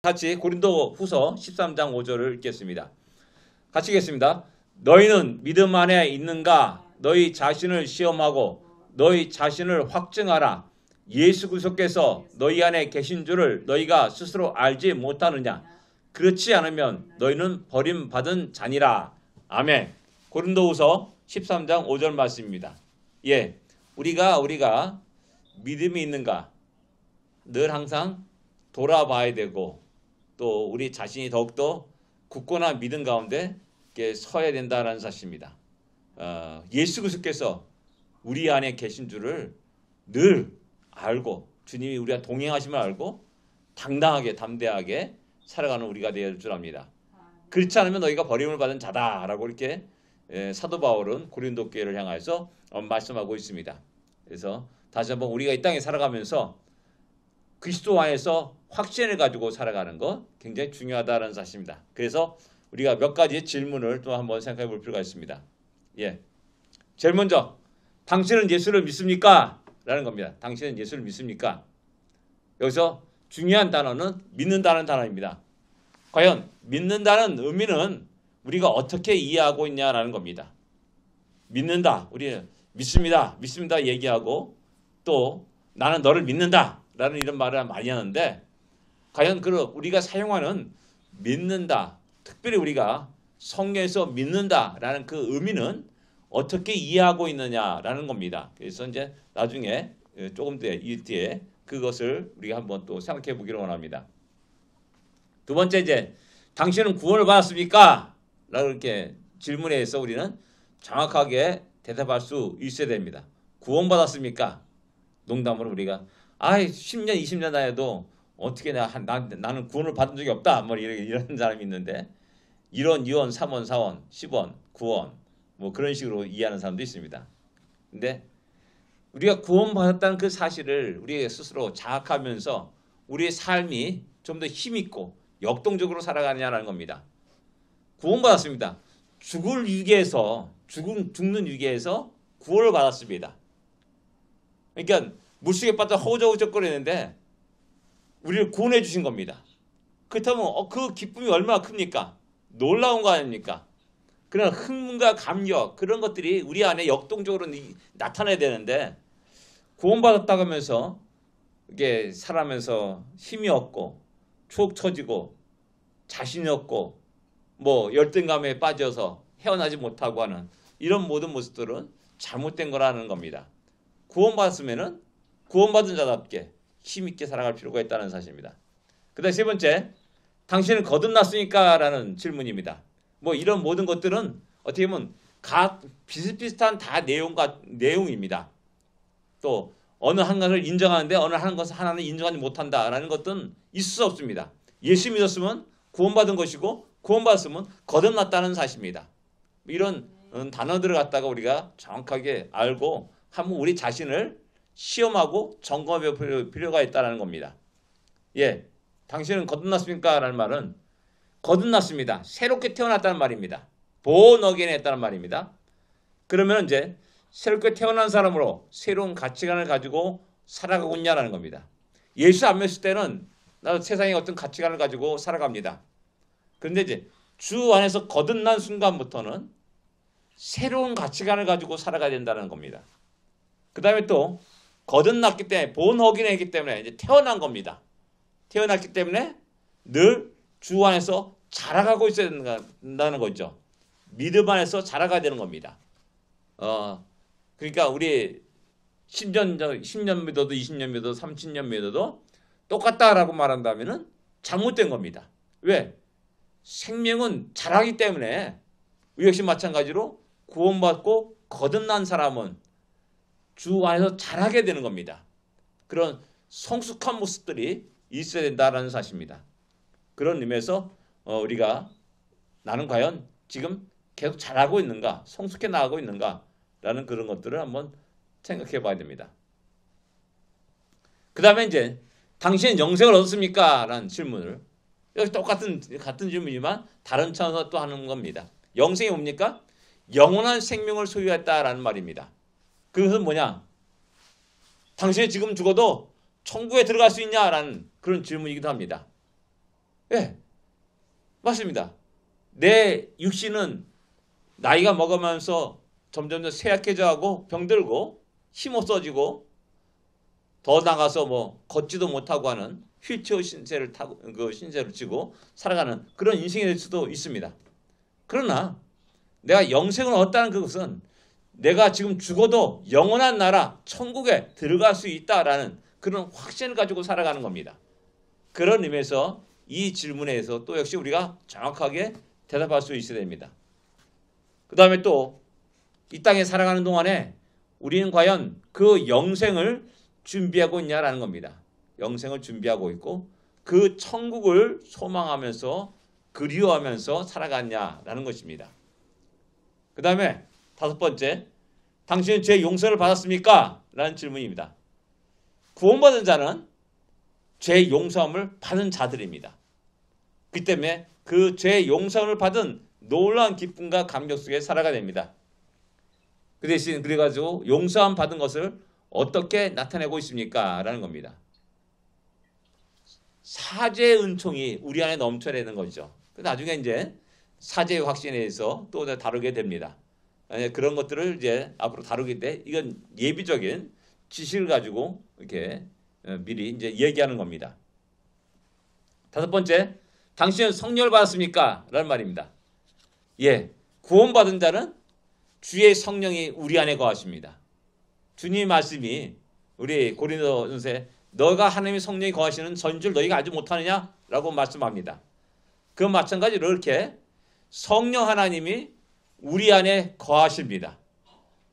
같이 고린도 후서 13장 5절을 읽겠습니다. 같이 읽겠습니다. 너희는 믿음 안에 있는가? 너희 자신을 시험하고 너희 자신을 확증하라. 예수 그리스도께서 너희 안에 계신 줄을 너희가 스스로 알지 못하느냐? 그렇지 않으면 너희는 버림받은 자니라. 아멘. 고린도 후서 13장 5절 말씀입니다. 예, 우리가 믿음이 있는가? 늘 항상 돌아봐야 되고 또 우리 자신이 더욱더 굳건한 믿음 가운데 서야 된다는 사실입니다. 예수 그리스도께서 우리 안에 계신 줄을 늘 알고 주님이 우리와 동행하심을 알고 당당하게 담대하게 살아가는 우리가 되어야 될 줄 압니다. 그렇지 않으면 너희가 버림을 받은 자다라고 이렇게 사도 바울은 고린도 교회를 향해서 말씀하고 있습니다. 그래서 다시 한번 우리가 이 땅에 살아가면서 그리스도 안에서 확신을 가지고 살아가는 것 굉장히 중요하다는 사실입니다. 그래서 우리가 몇 가지 질문을 또 한번 생각해 볼 필요가 있습니다. 예, 제일 먼저 당신은 예수를 믿습니까? 라는 겁니다. 당신은 예수를 믿습니까? 여기서 중요한 단어는 믿는다는 단어입니다. 과연 믿는다는 의미는 우리가 어떻게 이해하고 있냐라는 겁니다. 믿는다, 우리는 믿습니다 얘기하고 또 나는 너를 믿는다 라는 이런 말을 많이 하는데 과연 우리가 사용하는 믿는다, 특별히 우리가 성경에서 믿는다라는 그 의미는 어떻게 이해하고 있느냐라는 겁니다. 그래서 이제 나중에 조금 뒤에 그것을 우리가 한번 또 생각해 보기를 원합니다. 두 번째 이제 당신은 구원을 받았습니까? 라고 이렇게 질문해서 우리는 정확하게 대답할 수 있어야 됩니다. 구원받았습니까? 농담으로 우리가 10년 20년 다녀도 어떻게 나는 구원을 받은 적이 없다 뭐 이런 사람이 있는데 1원 2원 3원 4원 10원 9원 뭐 그런 식으로 이해하는 사람도 있습니다. 근데 우리가 구원받았다는 그 사실을 우리 스스로 자각하면서 우리의 삶이 좀 더 힘있고 역동적으로 살아가느냐는 겁니다. 구원받았습니다. 죽는 위기에서 구원을 받았습니다. 그러니까 물속에 빠져 허우적거리는데 우리를 구원해 주신 겁니다. 그렇다면 그 기쁨이 얼마나 큽니까? 놀라운 거 아닙니까? 그런 흥분과 감격 그런 것들이 우리 안에 역동적으로 나타나야 되는데 구원받았다고 하면서 이게 살아면서 힘이 없고 추억 처지고 자신이 없고 뭐 열등감에 빠져서 헤어나지 못하고 하는 이런 모든 모습들은 잘못된 거라는 겁니다. 구원받았으면은 구원받은 자답게 힘있게 살아갈 필요가 있다는 사실입니다. 그 다음 세 번째, 당신은 거듭났습니까? 라는 질문입니다. 뭐 이런 모든 것들은 어떻게 보면 각 비슷비슷한 다 내용입니다. 또 어느 한 것을 인정하는데 어느 한 것을 하나는 인정하지 못한다라는 것은 있을 수 없습니다. 예수 믿었으면 구원받은 것이고 구원받았으면 거듭났다는 사실입니다. 이런 단어들을 갖다가 우리가 정확하게 알고 한번 우리 자신을 시험하고 점검해 볼 필요가 있다는 겁니다. 예, 당신은 거듭났습니까? 라는 말은 거듭났습니다. 새롭게 태어났다는 말입니다. born again 했다는 말입니다. 그러면 이제 새롭게 태어난 사람으로 새로운 가치관을 가지고 살아가고 있냐라는 겁니다. 예수 안 믿을 때는 나도 세상에 어떤 가치관을 가지고 살아갑니다. 그런데 이제 주 안에서 거듭난 순간부터는 새로운 가치관을 가지고 살아가야 된다는 겁니다. 그 다음에 또 거듭났기 때문에 born again 했기 때문에 이제 태어난 겁니다. 태어났기 때문에 늘 주 안에서 자라가고 있어야 된다는 거죠. 믿음 안에서 자라가야 되는 겁니다. 그러니까 우리 10년 믿어도 20년 믿어도 30년 믿어도 똑같다라고 말한다면은 잘못된 겁니다. 왜? 생명은 자라기 때문에 역시 마찬가지로 구원받고 거듭난 사람은 주 안에서 자라게 되는 겁니다. 그런 성숙한 모습들이 있어야 된다는 사실입니다. 그런 의미에서 우리가 나는 과연 지금 계속 자라고 있는가, 성숙해 나가고 있는가라는 그런 것들을 한번 생각해 봐야 됩니다. 그 다음에 이제 당신은 영생을 얻었습니까? 라는 질문을 여기 같은 질문이지만 다른 차원에서 또 하는 겁니다. 영생이 뭡니까? 영원한 생명을 소유했다라는 말입니다. 그것은 뭐냐? 당신이 지금 죽어도 천국에 들어갈 수 있냐라는 그런 질문이기도 합니다. 예, 맞습니다. 내 육신은 나이가 먹으면서 점점 쇠약해져가고 병들고 힘 없어지고 더 나가서 뭐 걷지도 못하고 하는 휠체어 신세를 타고 그 신세를 지고 살아가는 그런 인생이 될 수도 있습니다. 그러나 내가 영생을 얻었다는 그것은 내가 지금 죽어도 영원한 나라 천국에 들어갈 수 있다라는 그런 확신을 가지고 살아가는 겁니다. 그런 의미에서 이 질문에 대해서 또 역시 우리가 정확하게 대답할 수 있어야 됩니다. 그 다음에 또 이 땅에 살아가는 동안에 우리는 과연 그 영생을 준비하고 있냐라는 겁니다. 영생을 준비하고 있고 그 천국을 소망하면서 그리워하면서 살아갔냐라는 것입니다. 그 다음에 다섯 번째, 당신은 죄 용서를 받았습니까? 라는 질문입니다. 구원받은 자는 죄 용서함을 받은 자들입니다. 그 때문에 그 죄 용서를 받은 놀라운 기쁨과 감격 속에 살아가야 됩니다. 그 대신 그래가지고 용서함 받은 것을 어떻게 나타내고 있습니까? 라는 겁니다. 사죄의 은총이 우리 안에 넘쳐내는 거죠. 나중에 이제 사죄의 확신에 대해서 또 다루게 됩니다. 그런 것들을 이제 앞으로 다루기 때 이건 예비적인 지식을 가지고 이렇게 미리 이제 얘기하는 겁니다. 다섯 번째, 당신은 성령을 받았습니까? 라는 말입니다. 예, 구원받은 자는 주의 성령이 우리 안에 거하십니다. 주님 말씀이 우리 고린도전서에 너가 하나님의 성령이 거하시는 전줄 너희가 알지 못하느냐? 라고 말씀합니다. 그 마찬가지로 이렇게 성령 하나님이 우리 안에 거하십니다.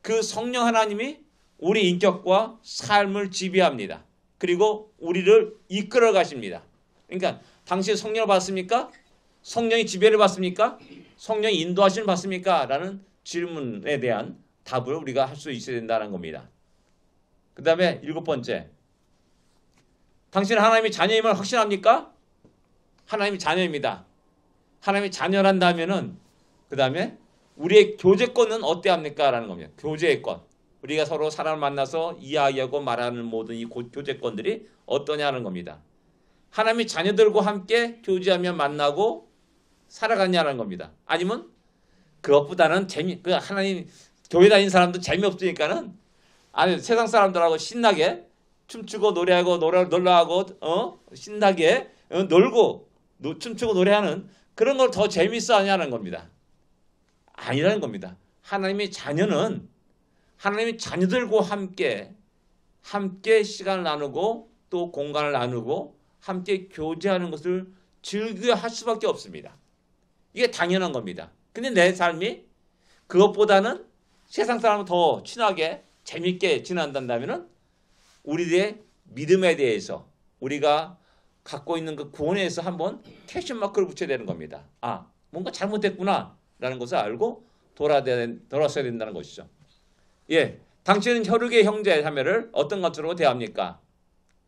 그 성령 하나님이 우리 인격과 삶을 지배합니다. 그리고 우리를 이끌어 가십니다. 그러니까 당신 성령을 받습니까? 성령이 지배를 받습니까? 성령이 인도하심을 받습니까? 라는 질문에 대한 답을 우리가 할 수 있어야 된다는 겁니다. 그 다음에 일곱 번째, 당신은 하나님의 자녀임을 확신합니까? 하나님의 자녀입니다. 하나님의 자녀란다면은 그 다음에 우리의 교제권은 어때 합니까? 라는 겁니다. 교제권. 우리가 서로 사람을 만나서 이야기하고 말하는 모든 이 교제권들이 어떠냐는 겁니다. 하나님의 자녀들과 함께 교제하며 만나고 살아갔냐는 겁니다. 아니면 그것보다는 하나님 교회 다니는 사람도 재미없으니까는 아니 세상 사람들하고 신나게 춤추고 노래하고 놀러하고 신나게 놀고 춤추고 노래하는 그런 걸 더 재밌어 하냐는 겁니다. 아니라는 겁니다. 하나님의 자녀는 하나님의 자녀들과 함께 시간을 나누고 또 공간을 나누고 함께 교제하는 것을 즐겨 할 수밖에 없습니다. 이게 당연한 겁니다. 근데 내 삶이 그것보다는 세상 사람을 더 친하게 재밌게 지낸다면 우리의 믿음에 대해서 우리가 갖고 있는 그 구원에 대해서 한번 퀘스천 마크를 붙여야 되는 겁니다. 아, 뭔가 잘못됐구나 라는 것을 알고 돌아서야 된다는 것이죠. 예, 당신은 혈육의 형제 자매를 어떤 것으로 대합니까?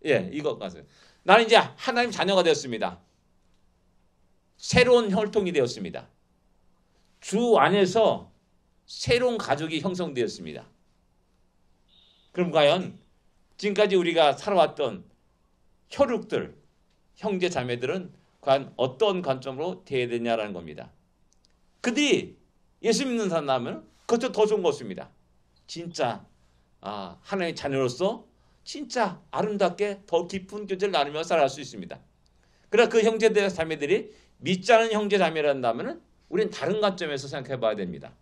예, 이것 같아요. 나는 이제 하나님 자녀가 되었습니다. 새로운 혈통이 되었습니다. 주 안에서 새로운 가족이 형성되었습니다. 그럼 과연 지금까지 우리가 살아왔던 혈육들, 형제 자매들은 과연 어떤 관점으로 대해야 되냐라는 겁니다. 그들이 예수 믿는 사람은 그것도 더 좋은 것입니다. 진짜 하나님의 자녀로서 진짜 아름답게 더 깊은 교제를 나누며 살아갈 수 있습니다. 그러나 그 형제들 자매들이 믿지 않은 형제 자매란다면 우리는 다른 관점에서 생각해 봐야 됩니다.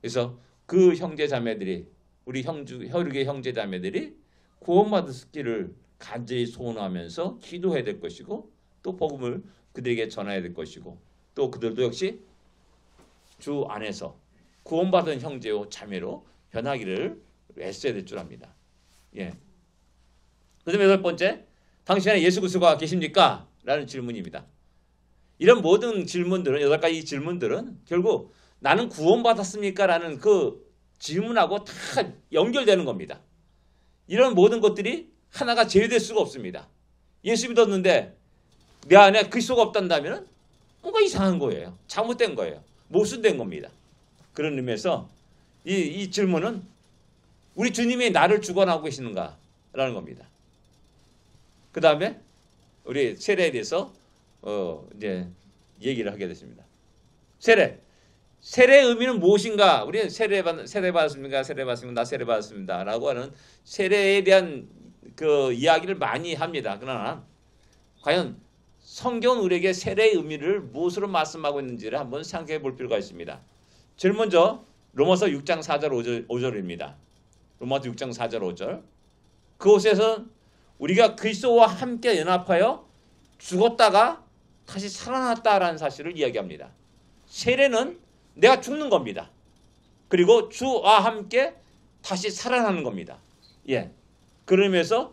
그래서 그 형제 자매들이 우리 혈육의 형제 자매들이 구원받았기를 간절히 소원하면서 기도해야 될 것이고 또 복음을 그들에게 전해야 될 것이고 또 그들도 역시 주 안에서 구원받은 형제요 자매로 변하기를 애써야 될 줄 압니다. 예. 그다음에 여덟 번째, 당신 안에 예수 그리스도가 계십니까? 라는 질문입니다. 이런 모든 질문들은 여덟 가지 질문들은 결국 나는 구원받았습니까? 라는 그 질문하고 다 연결되는 겁니다. 이런 모든 것들이 하나가 제외될 수가 없습니다. 예수 믿었는데 내 안에 그리스도가 없단다면 뭔가 이상한 거예요. 잘못된 거예요. 모순된 겁니다. 그런 의미에서 이 질문은 우리 주님이 나를 주관하고 계시는가? 라는 겁니다. 그 다음에 우리 세례에 대해서 이제 얘기를 하게 됐습니다. 세례. 세례의 의미는 무엇인가? 우리 세례 받았습니까? 세례 받았습니다. 나 세례 받았습니다라고 하는 세례에 대한 그 이야기를 많이 합니다. 그러나 과연 성경은 우리에게 세례의 의미를 무엇으로 말씀하고 있는지를 한번 생각해 볼 필요가 있습니다. 제일 먼저 로마서 6장 4절 5절입니다. 로마서 6장 4절 5절. 그곳에서 우리가 그리스도와 함께 연합하여 죽었다가 다시 살아났다라는 사실을 이야기합니다. 세례는 내가 죽는 겁니다. 그리고 주와 함께 다시 살아나는 겁니다. 예. 그러면서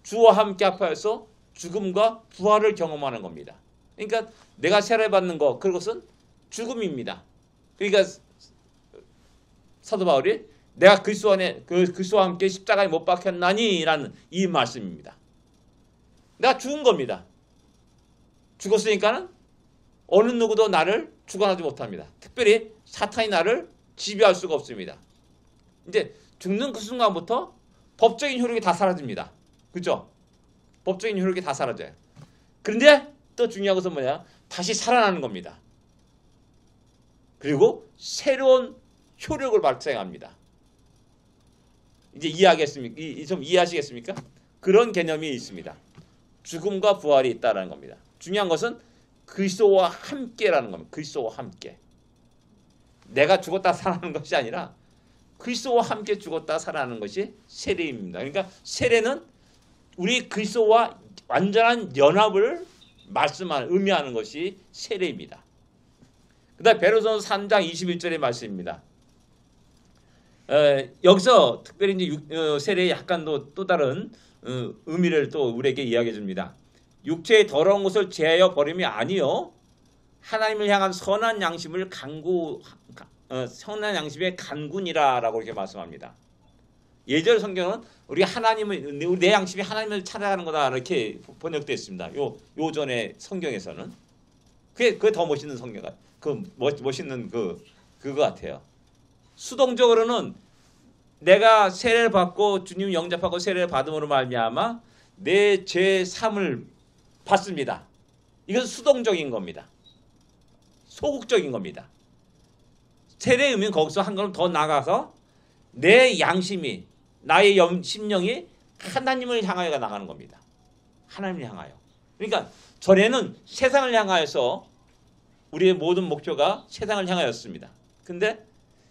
주와 함께 합하여서 죽음과 부활을 경험하는 겁니다. 그러니까 내가 세례받는 것, 그것은 죽음입니다. 그러니까 사도 바울이 내가 그리스도와 함께 십자가에 못 박혔나니라는 이 말씀입니다. 내가 죽은 겁니다. 죽었으니까는 어느 누구도 나를 주관하지 못합니다. 특별히 사탄이 나를 지배할 수가 없습니다. 이제 죽는 그 순간부터 법적인 효력이 다 사라집니다. 그렇죠? 법적인 효력이 다 사라져요. 그런데 또 중요한 것은 뭐냐? 다시 살아나는 겁니다. 그리고 새로운 효력을 발생합니다. 이제 이해하겠습니까? 좀 이해하시겠습니까? 그런 개념이 있습니다. 죽음과 부활이 있다는 겁니다. 중요한 것은 그리스도와 함께라는 겁니다. 그리스도와 함께. 내가 죽었다 살아나는 것이 아니라 그리스도와 함께 죽었다 살아나는 것이 세례입니다. 그러니까 세례는 우리 그리스도와 완전한 연합을 의미하는 것이 세례입니다. 그 다음에 베드로전서 3장 21절의 말씀입니다. 여기서 특별히 이제 세례의 약간 또 다른 의미를 또 우리에게 이야기해 줍니다. 육체의 더러운 것을 제하여 버림이 아니요 하나님을 향한 선한 양심의 간군이라라고 이렇게 말씀합니다. 예절 성경은 우리 내 양심이 하나님을 찾아가는 거다 이렇게 번역되어 있습니다. 요전의 성경에서는 그게 더 멋있는 성경가, 멋있는 그거 같아요. 수동적으로는 내가 세례를 받고 주님 영접하고 세례를 받음으로 말미암아 내 죄 사함을 받습니다. 이것은 수동적인 겁니다. 소극적인 겁니다. 세례의 의미는 거기서 한 걸음 더 나가서 내 양심이 나의 심령이 하나님을 향하여가 나가는 겁니다. 하나님을 향하여. 그러니까 전에는 세상을 향하여서 우리의 모든 목표가 세상을 향하였습니다. 근데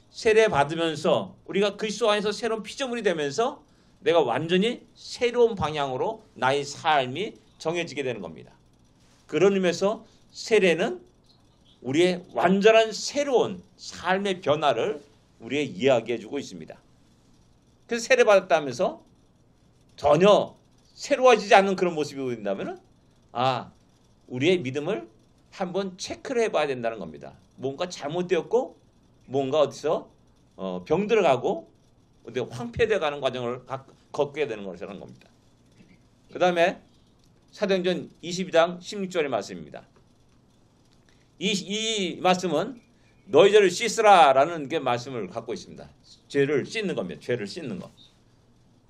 세례 받으면서 우리가 그리스도 안에서 새로운 피조물이 되면서 내가 완전히 새로운 방향으로 나의 삶이 정해지게 되는 겁니다. 그런 의미에서 세례는 우리의 완전한 새로운 삶의 변화를 우리에게 이야기해 주고 있습니다. 그래서 세례 받았다면서 전혀 새로워지지 않는 그런 모습이 보인다면 우리의 믿음을 한번 체크를 해봐야 된다는 겁니다. 뭔가 잘못되었고 뭔가 어디서 병들어가고 어디 황폐되어가는 과정을 겪게 되는 것이라는 겁니다. 그 다음에 사도행전 22장 16절의 말씀입니다. 이 말씀은 너희 죄를 씻으라라는 게 말씀을 갖고 있습니다. 죄를 씻는 겁니다. 죄를 씻는 거.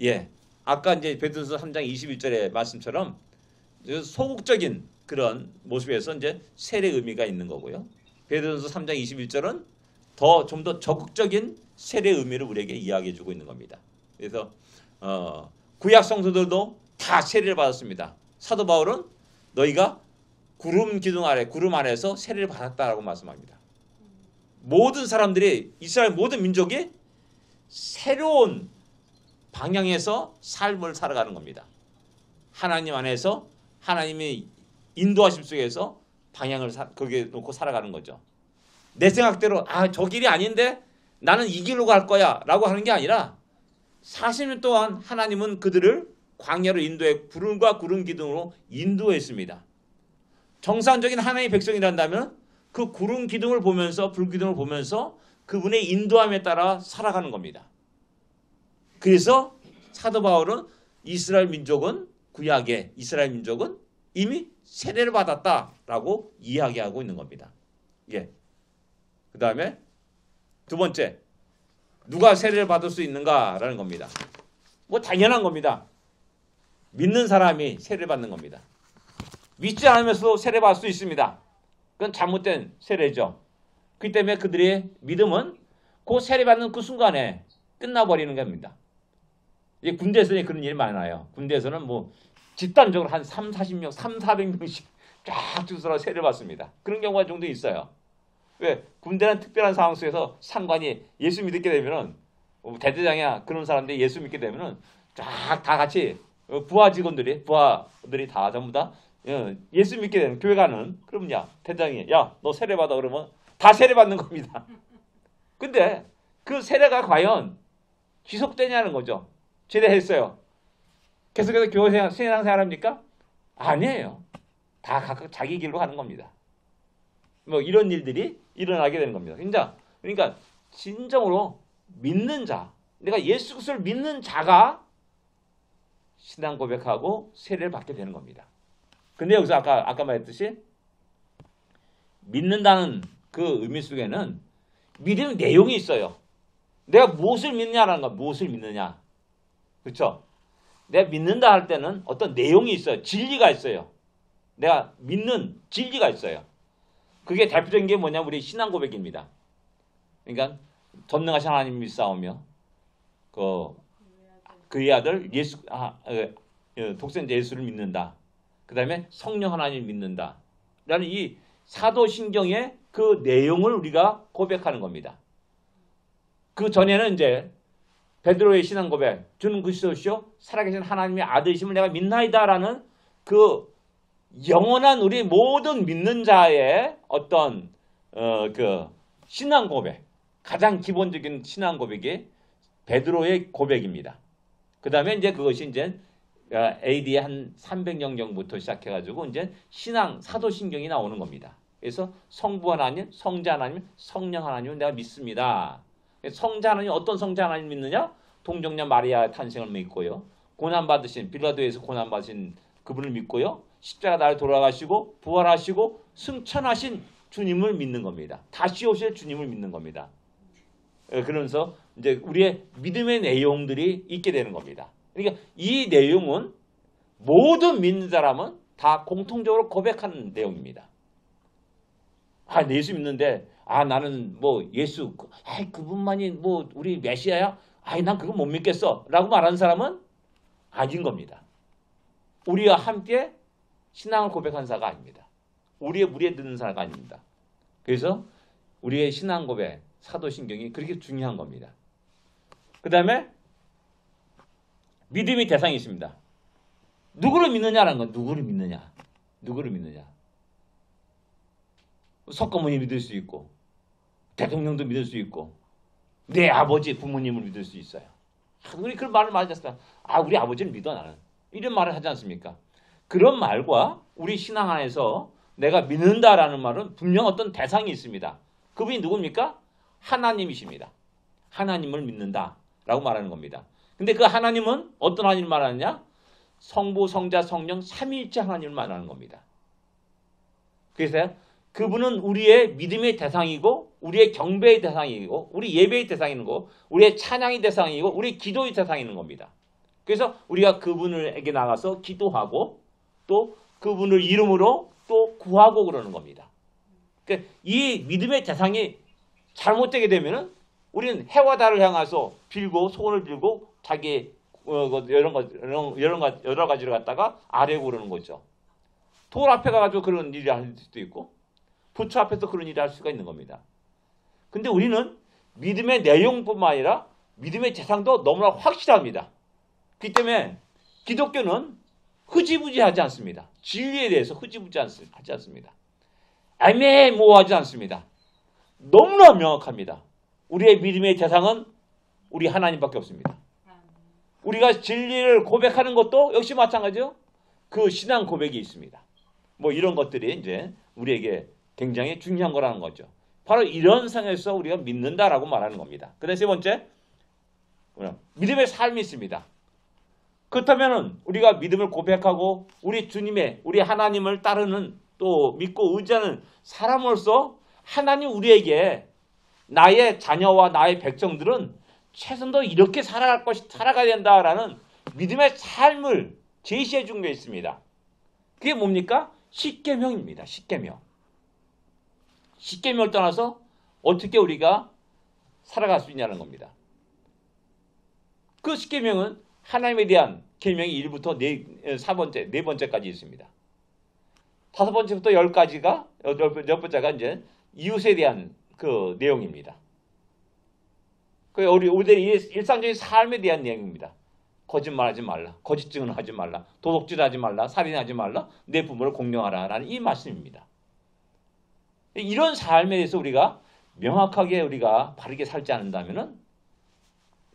예, 아까 이제 베드로서 3장 21절의 말씀처럼 소극적인 그런 모습에서 이제 세례 의미가 있는 거고요. 베드로서 3장 21절은 좀 더 적극적인 세례 의미를 우리에게 이야기해주고 있는 겁니다. 그래서 구약 성도들도 다 세례를 받았습니다. 사도 바울은 너희가 구름 아래에서 세례를 받았다라고 말씀합니다. 모든 사람들이 이스라엘 모든 민족이 새로운 방향에서 삶을 살아가는 겁니다. 하나님 안에서 하나님이 인도하심 속에서 방향을 거기에 놓고 살아가는 거죠. 내 생각대로 저 길이 아닌데 나는 이 길로 갈 거야 라고 하는 게 아니라 40년 동안 하나님은 그들을 광야로 인도해 불과 구름 기둥으로 인도했습니다. 정상적인 하나님의 백성이란다면 그 구름 기둥을 보면서 불 기둥을 보면서 그분의 인도함에 따라 살아가는 겁니다. 그래서 사도 바울은 구약의 이스라엘 민족은 이미 세례를 받았다라고 이야기하고 있는 겁니다. 예. 그 다음에 두 번째, 누가 세례를 받을 수 있는가라는 겁니다. 당연한 겁니다. 믿는 사람이 세례를 받는 겁니다. 믿지 않으면서도 세례받을 수 있습니다. 그건 잘못된 세례죠. 그렇기 때문에 그들의 믿음은 그 세례받는 그 순간에 끝나버리는 겁니다. 이제 군대에서는 그런 일이 많아요. 군대에서는 뭐 집단적으로 한 40명, 400명씩 쫙 주서로 세례를 받습니다. 그런 경우가 종종 있어요. 왜? 군대는 특별한 상황 속에서 상관이 예수 믿게 되면은 대대장이야 그런 사람들이 예수 믿게 되면은 쫙 다 같이 부하들이 다 전부 다 예수 믿게 되는 교회 가는 그러면 야 대장이 야 너 세례 받아 그러면 다 세례 받는 겁니다. 근데 그 세례가 과연 지속되냐는 거죠. 제대했어요. 계속해서 교회 신앙생활 합니까? 아니에요. 다 각각 자기 길로 가는 겁니다. 뭐 이런 일들이 일어나게 되는 겁니다. 그러니까 진정으로 믿는 자, 내가 예수 그리스도를 믿는 자가 신앙 고백하고 세례를 받게 되는 겁니다. 근데 여기서 아까 말했듯이 믿는다는 그 의미 속에는 믿음의 내용이 있어요. 내가 무엇을 믿느냐라는 거, 무엇을 믿느냐. 그렇죠? 내가 믿는다 할 때는 어떤 내용이 있어요. 진리가 있어요. 내가 믿는 진리가 있어요. 그게 대표적인 게 뭐냐면 우리 신앙 고백입니다. 그러니까 전능하신 하나님 믿사오며 그의 아들 독생자 예수를 믿는다. 그 다음에 성령 하나님을 믿는다. 라는 이 사도신경의 그 내용을 우리가 고백하는 겁니다. 그 전에는 이제 베드로의 신앙 고백, 주는 그리스도시요 살아계신 하나님의 아들이심을 내가 믿나이다라는 그 영원한 우리 모든 믿는 자의 어떤 그 신앙 고백, 가장 기본적인 신앙 고백이 베드로의 고백입니다. 그 다음에 이제 그것이 이제 AD 한 300년경부터 시작해가지고 이제 신앙 사도신경이 나오는 겁니다. 그래서 성부 하나님, 성자 하나님, 성령 하나님을 내가 믿습니다. 성자 하나님 어떤 성자 하나님 믿느냐? 동정녀 마리아의 탄생을 믿고요. 고난받으신 빌라도에서 고난받으신 그분을 믿고요. 십자가 날 돌아가시고 부활하시고 승천하신 주님을 믿는 겁니다. 다시 오실 주님을 믿는 겁니다. 그러면서 이제 우리의 믿음의 내용들이 있게 되는 겁니다. 그러니까 이 내용은 모든 믿는 사람은 다 공통적으로 고백하는 내용입니다. 예수 믿는데 나는 뭐 예수 그분만이 뭐 우리 메시아야? 난 그거 못 믿겠어 라고 말하는 사람은 아닌 겁니다. 우리와 함께 신앙을 고백한 자가 아닙니다. 우리의 무리에 듣는 자가 아닙니다. 그래서 우리의 신앙 고백, 사도신경이 그렇게 중요한 겁니다. 그 다음에 믿음의 대상이 있습니다. 누구를 믿느냐라는 건 누구를 믿느냐. 석가모니 믿을 수 있고 대통령도 믿을 수 있고 내 아버지 부모님을 믿을 수 있어요. 우리 그런 말을 많이 하지 않습니까? 우리 아버지를 믿어 나는. 이런 말을 하지 않습니까? 그런 말과 우리 신앙 안에서 내가 믿는다라는 말은 분명 어떤 대상이 있습니다. 그분이 누굽니까? 하나님이십니다. 하나님을 믿는다라고 말하는 겁니다. 근데 그 하나님은 어떤 하나님을 말하느냐? 성부, 성자, 성령, 삼위일체 하나님을 말하는 겁니다. 그래서 그분은 우리의 믿음의 대상이고 우리의 경배의 대상이고 우리 예배의 대상이고 우리의 찬양의 대상이고 우리 기도의 대상인 겁니다. 그래서 우리가 그분에게 나가서 기도하고 또 그분을 이름으로 또 구하고 그러는 겁니다. 그러니까 이 믿음의 대상이 잘못되게 되면은 우리는 해와 달을 향해서 빌고 소원을 빌고 자기 여러 가지를 갖다가 아뢰고 그러는 거죠. 돌 앞에 가가지고 그런 일을 할 수도 있고 부처 앞에서 그런 일을 할 수가 있는 겁니다. 근데 우리는 믿음의 내용뿐만 아니라 믿음의 대상도 너무나 확실합니다. 그렇기 때문에 기독교는 흐지부지하지 않습니다. 진리에 대해서 흐지부지하지 않습니다. 애매모호하지 않습니다. 너무나 명확합니다. 우리의 믿음의 대상은 우리 하나님밖에 없습니다. 우리가 진리를 고백하는 것도 역시 마찬가지요. 그 신앙 고백이 있습니다. 뭐 이런 것들이 이제 우리에게 굉장히 중요한 거라는 거죠. 바로 이런 상황에서 우리가 믿는다라고 말하는 겁니다. 그다음 세 번째, 믿음의 삶이 있습니다. 그렇다면 우리가 믿음을 고백하고 우리 주님의 우리 하나님을 따르는 또 믿고 의지하는 사람으로서 하나님 우리에게 나의 자녀와 나의 백성들은 최선도 이렇게 살아가야 된다라는 믿음의 삶을 제시해 준 게 있습니다. 그게 뭡니까? 십계명입니다. 십계명. 십계명을 떠나서 어떻게 우리가 살아갈 수 있냐는 겁니다. 그 십계명은 하나님에 대한 계명이 1부터 4번째, 4번째까지 있습니다. 5번째부터 10가지가, 10번째가 이제 이웃에 대한 그 내용입니다. 그 우리들의 일상적인 삶에 대한 내용입니다. 거짓말하지 말라, 거짓 증언하지 말라, 도둑질하지 말라, 살인하지 말라, 내 부모를 공경하라라는 이 말씀입니다. 이런 삶에 대해서 우리가 명확하게 우리가 바르게 살지 않는다면은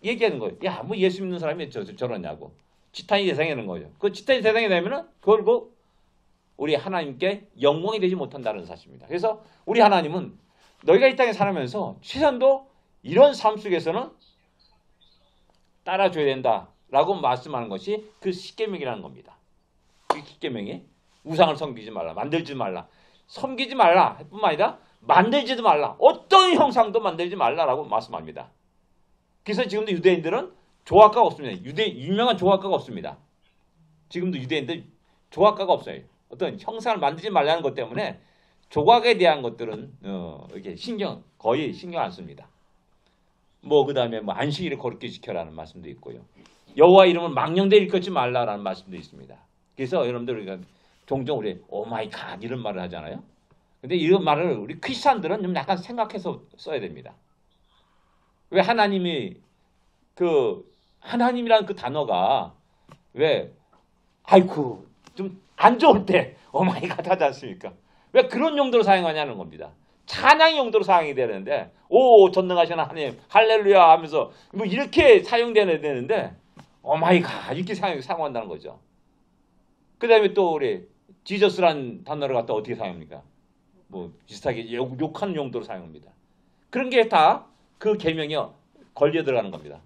얘기하는 거예요. 야, 뭐 예수 믿는 사람이 저러냐고. 지탄이 대상이라는 거예요. 그 지탄이 대상이 되면은 결국 우리 하나님께 영광이 되지 못한다는 사실입니다. 그래서 우리 하나님은 너희가 이 땅에 살면서 최선도 이런 삶 속에서는 따라줘야 된다라고 말씀하는 것이 그 십계명이라는 겁니다. 그 십계명이 우상을 섬기지 말라, 만들지 말라, 섬기지 말라 뿐만 아니라 만들지도 말라, 어떤 형상도 만들지 말라라고 말씀합니다. 그래서 지금도 유대인들은 조각가가 없습니다. 유명한 조각가가 없습니다. 지금도 유대인들 조각가가 없어요. 어떤 형상을 만들지 말라는 것 때문에 조각에 대한 것들은 이렇게 거의 신경 안 씁니다. 뭐 그다음에 뭐 안식일을 거룩히 지켜라는 말씀도 있고요. 여호와 이름을 망령되이 일컫지 말라라는 말씀도 있습니다. 그래서 여러분들 우리가 종종 우리 오 마이 갓 이런 말을 하잖아요. 근데 이런 말을 우리 크리스찬들은 좀 약간 생각해서 써야 됩니다. 왜 하나님이 하나님이라는 그 단어가 왜 아이쿠 좀 안 좋을 때 오 마이 갓 하지 않습니까? 왜 그런 용도로 사용하냐는 겁니다. 찬양의 용도로 사용이 되는데 오 전능하신 하나님 할렐루야 하면서 뭐 이렇게 사용되어야 되는데 오 마이 갓 이렇게 사용한다는 거죠. 그 다음에 또 우리 지저스란 단어를 갖다 어떻게 사용합니까? 뭐 비슷하게 욕하는 용도로 사용합니다. 그런 게 다 그 계명에 걸려 들어가는 겁니다.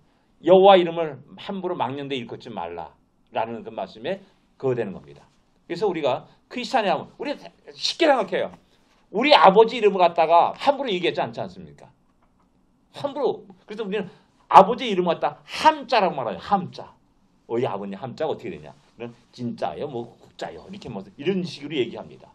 여호와 이름을 함부로 망령되이 일컫지 말라라는 그 말씀에 그거 되는 겁니다. 그래서 우리가 크리스찬이 하면 우리 쉽게 생각해요. 우리 아버지 이름을 갖다가 함부로 얘기하지 않지 않습니까? 함부로. 그래서 우리는 아버지 이름 갖다 함자라고 말해요. 함자. 우리 아버님 함자가 어떻게 되냐? 진짜요, 뭐 국자요, 이렇게 뭐 이런 식으로 얘기합니다.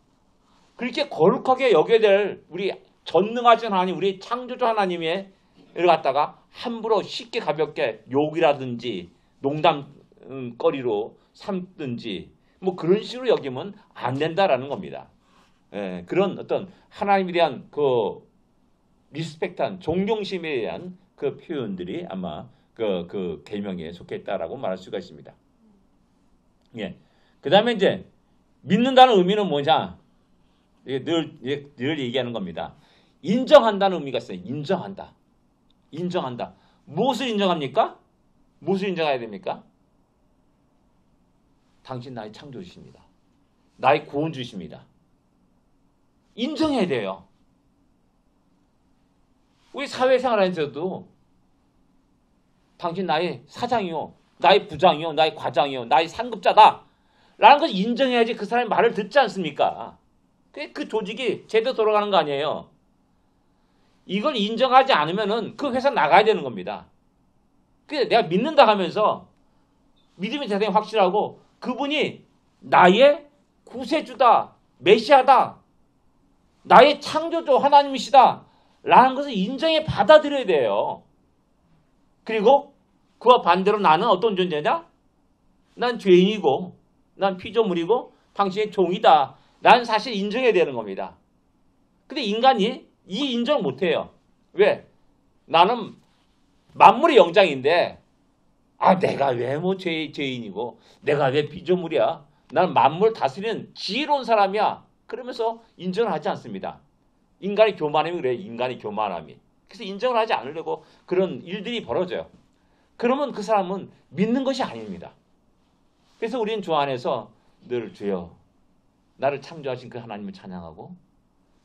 그렇게 거룩하게 여겨야 될 우리 전능하신 하나님, 우리 창조주 하나님의 를 갖다가 함부로 쉽게 가볍게 욕이라든지 농담거리로 삼든지 뭐 그런 식으로 여기면 안 된다라는 겁니다. 예, 그런 어떤 하나님에 대한 그 리스펙트한 존경심에 대한 그 표현들이 아마 그 계명에 속했다라고 말할 수가 있습니다. 예. 그다음에 이제 믿는다는 의미는 뭐냐? 늘 얘기하는 겁니다. 인정한다는 의미가 있어요. 인정한다. 무엇을 인정합니까? 무엇을 인정해야 됩니까? 당신 나의 창조주십니다. 나의 구원주십니다. 인정해야 돼요. 우리 사회생활에서도 당신 나의 사장이요, 나의 부장이요, 나의 과장이요, 나의 상급자다 라는 걸 인정해야지 그 사람의 말을 듣지 않습니까? 그 조직이 제대로 돌아가는 거 아니에요. 이걸 인정하지 않으면은 그 회사 나가야 되는 겁니다. 내가 믿는다 하면서 믿음이 대단히 확실하고 그분이 나의 구세주다, 메시아다, 나의 창조주 하나님이시다 라는 것을 인정해 받아들여야 돼요. 그리고 그와 반대로 나는 어떤 존재냐? 난 죄인이고 난 피조물이고 당신의 종이다 라는 사실을 인정해야 되는 겁니다. 근데 인간이 이 인정을 못해요. 왜? 나는 만물의 영장인데 내가 왜 뭐 죄인이고 내가 왜 피조물이야? 나는 만물 다스리는 지혜로운 사람이야. 그러면서 인정을 하지 않습니다. 인간의 교만함이 그래요. 인간의 교만함이. 그래서 인정을 하지 않으려고 그런 일들이 벌어져요. 그러면 그 사람은 믿는 것이 아닙니다. 그래서 우리는 주 안에서 늘 주여 나를 창조하신 그 하나님을 찬양하고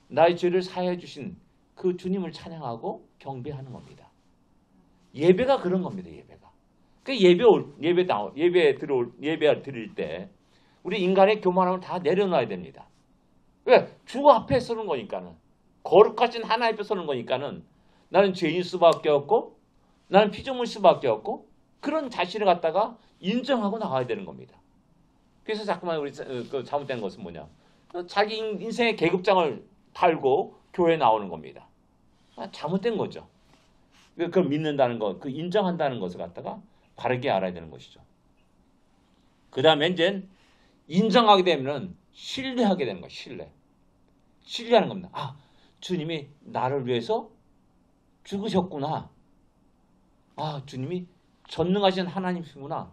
나의 죄를 사해 주신 그 주님을 찬양하고 경배하는 겁니다. 예배가 그런 겁니다. 예배가. 그 예배 드릴 때 우리 인간의 교만함을 다 내려놔야 됩니다. 왜? 주 앞에 서는 거니까는. 거룩하신 하나님 앞에 서는 거니까는 나는 죄인일 수밖에 없고 나는 피조물일 수밖에 없고 그런 자신을 갖다가 인정하고 나가야 되는 겁니다. 그래서 자꾸만 우리 잘못된 것은 뭐냐? 자기 인생의 계급장을 달고 교회에 나오는 겁니다. 잘못된 거죠. 그걸 믿는다는 것, 그 인정한다는 것을 갖다가 바르게 알아야 되는 것이죠. 그 다음에 이제 인정하게 되면 신뢰하게 되는 거예요. 신뢰하는 겁니다. 아, 주님이 나를 위해서 죽으셨구나. 아, 주님이 전능하신 하나님이시구나.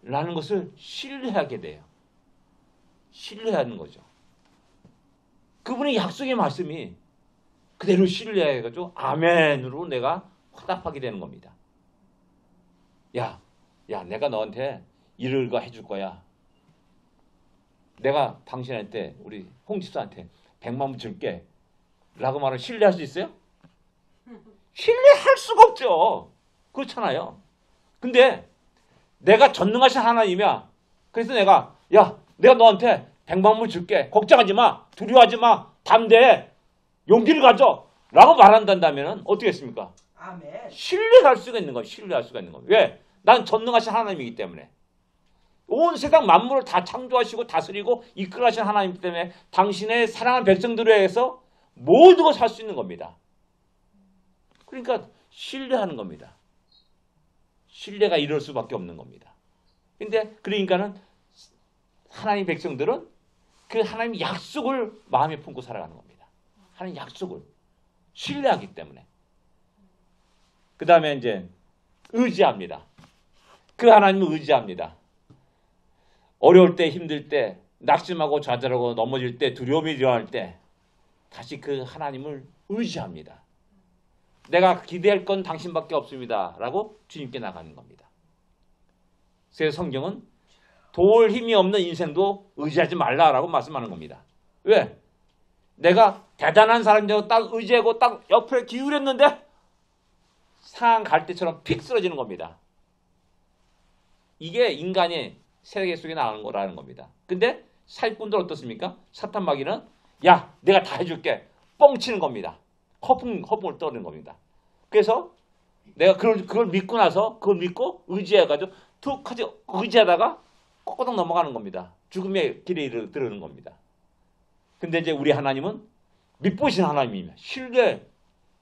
라는 것을 신뢰하게 돼요. 신뢰하는 거죠. 그분의 약속의 말씀이 그대로 신뢰해가지고 아멘으로 내가 화답하게 되는 겁니다. 야, 내가 너한테 이럴 거 해줄 거야. 내가 당신한테, 우리 홍 집사한테 100만 원 줄게. 라고 말하면 신뢰할 수 있어요? 신뢰할 수가 없죠. 그렇잖아요. 근데 내가 전능하신 하나님이야. 그래서 내가 너한테 100만 원 줄게. 걱정하지 마. 두려워하지 마. 담대해. 용기를 가져. 라고 말한다면 어떻게 했습니까? 아멘. 신뢰할 수가 있는 거예요. 신뢰할 수가 있는 거예요. 왜? 난 전능하신 하나님이기 때문에. 온 세상 만물을 다 창조하시고 다스리고 이끌어가신 하나님 때문에 당신의 사랑하는 백성들에 의해서 모든 걸 살 수 있는 겁니다. 그러니까 신뢰하는 겁니다. 신뢰가 이럴 수밖에 없는 겁니다. 근데 그러니까는 하나님 백성들은 그 하나님 약속을 마음에 품고 살아가는 겁니다. 하나님 약속을 신뢰하기 때문에. 그 다음에 이제 의지합니다. 그 하나님을 의지합니다. 어려울 때, 힘들 때, 낙심하고 좌절하고 넘어질 때, 두려움이 일어날 때 다시 그 하나님을 의지합니다. 내가 기대할 건 당신밖에 없습니다. 라고 주님께 나가는 겁니다. 그래서 성경은 도울 힘이 없는 인생도 의지하지 말라라고 말씀하는 겁니다. 왜? 내가 대단한 사람이라고 딱 의지하고 딱 옆에 기울였는데 상한 갈대처럼 픽 쓰러지는 겁니다. 이게 인간의 세계 속에 나오는 거라는 겁니다. 근데 사기꾼들 어떻습니까? 사탄 마귀는 내가 다 해줄게. 뻥치는 겁니다. 허풍을 떠는 겁니다. 그래서 내가 그걸 믿고 나서 그걸 믿고 의지해가지고 툭 하지 의지하다가 꼬꼬닥 넘어가는 겁니다. 죽음의 길에 이르는 겁니다. 근데 이제 우리 하나님은 믿보신 하나님입니다. 신뢰,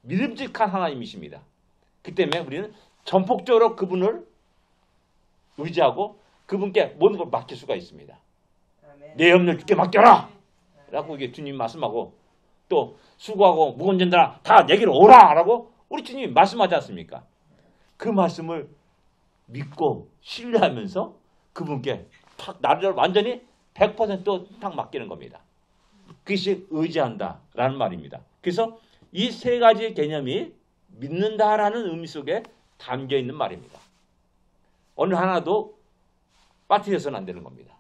믿음직한 하나님이십니다. 그 때문에 우리는 전폭적으로 그분을 의지하고 그분께 모든 걸 맡길 수가 있습니다. 아멘. 내 염려를 주께 맡겨라! 라고 이게 주님 말씀하고 또 수고하고 무거운 짐들아 다 내게로 오라! 라고 우리 주님이 말씀하지 않습니까? 그 말씀을 믿고 신뢰하면서 그분께 탁 나를 완전히 100% 맡기는 겁니다. 그것이 의지한다라는 말입니다. 그래서 이 세 가지 개념이 믿는다라는 의미 속에 담겨 있는 말입니다. 어느 하나도 빠뜨려서는 안 되는 겁니다.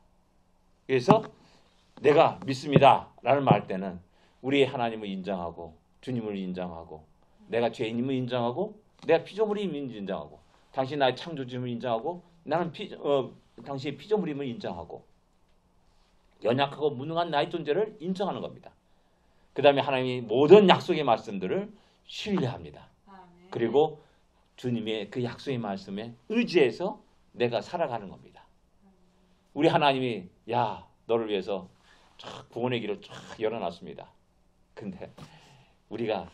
그래서 내가 믿습니다라는 말 때는 우리 하나님을 인정하고 주님을 인정하고 내가 죄인임을 인정하고 내가 피조물임을 인정하고 당신 나의 창조주임을 인정하고 나는 당신의 피조물임을 인정하고 연약하고 무능한 나의 존재를 인정하는 겁니다. 그 다음에 하나님이 모든 약속의 말씀들을 신뢰합니다. 그리고 주님의 그 약속의 말씀에 의지해서 내가 살아가는 겁니다. 우리 하나님이 너를 위해서 쫙 구원의 길을 쫙 열어놨습니다. 근데 우리가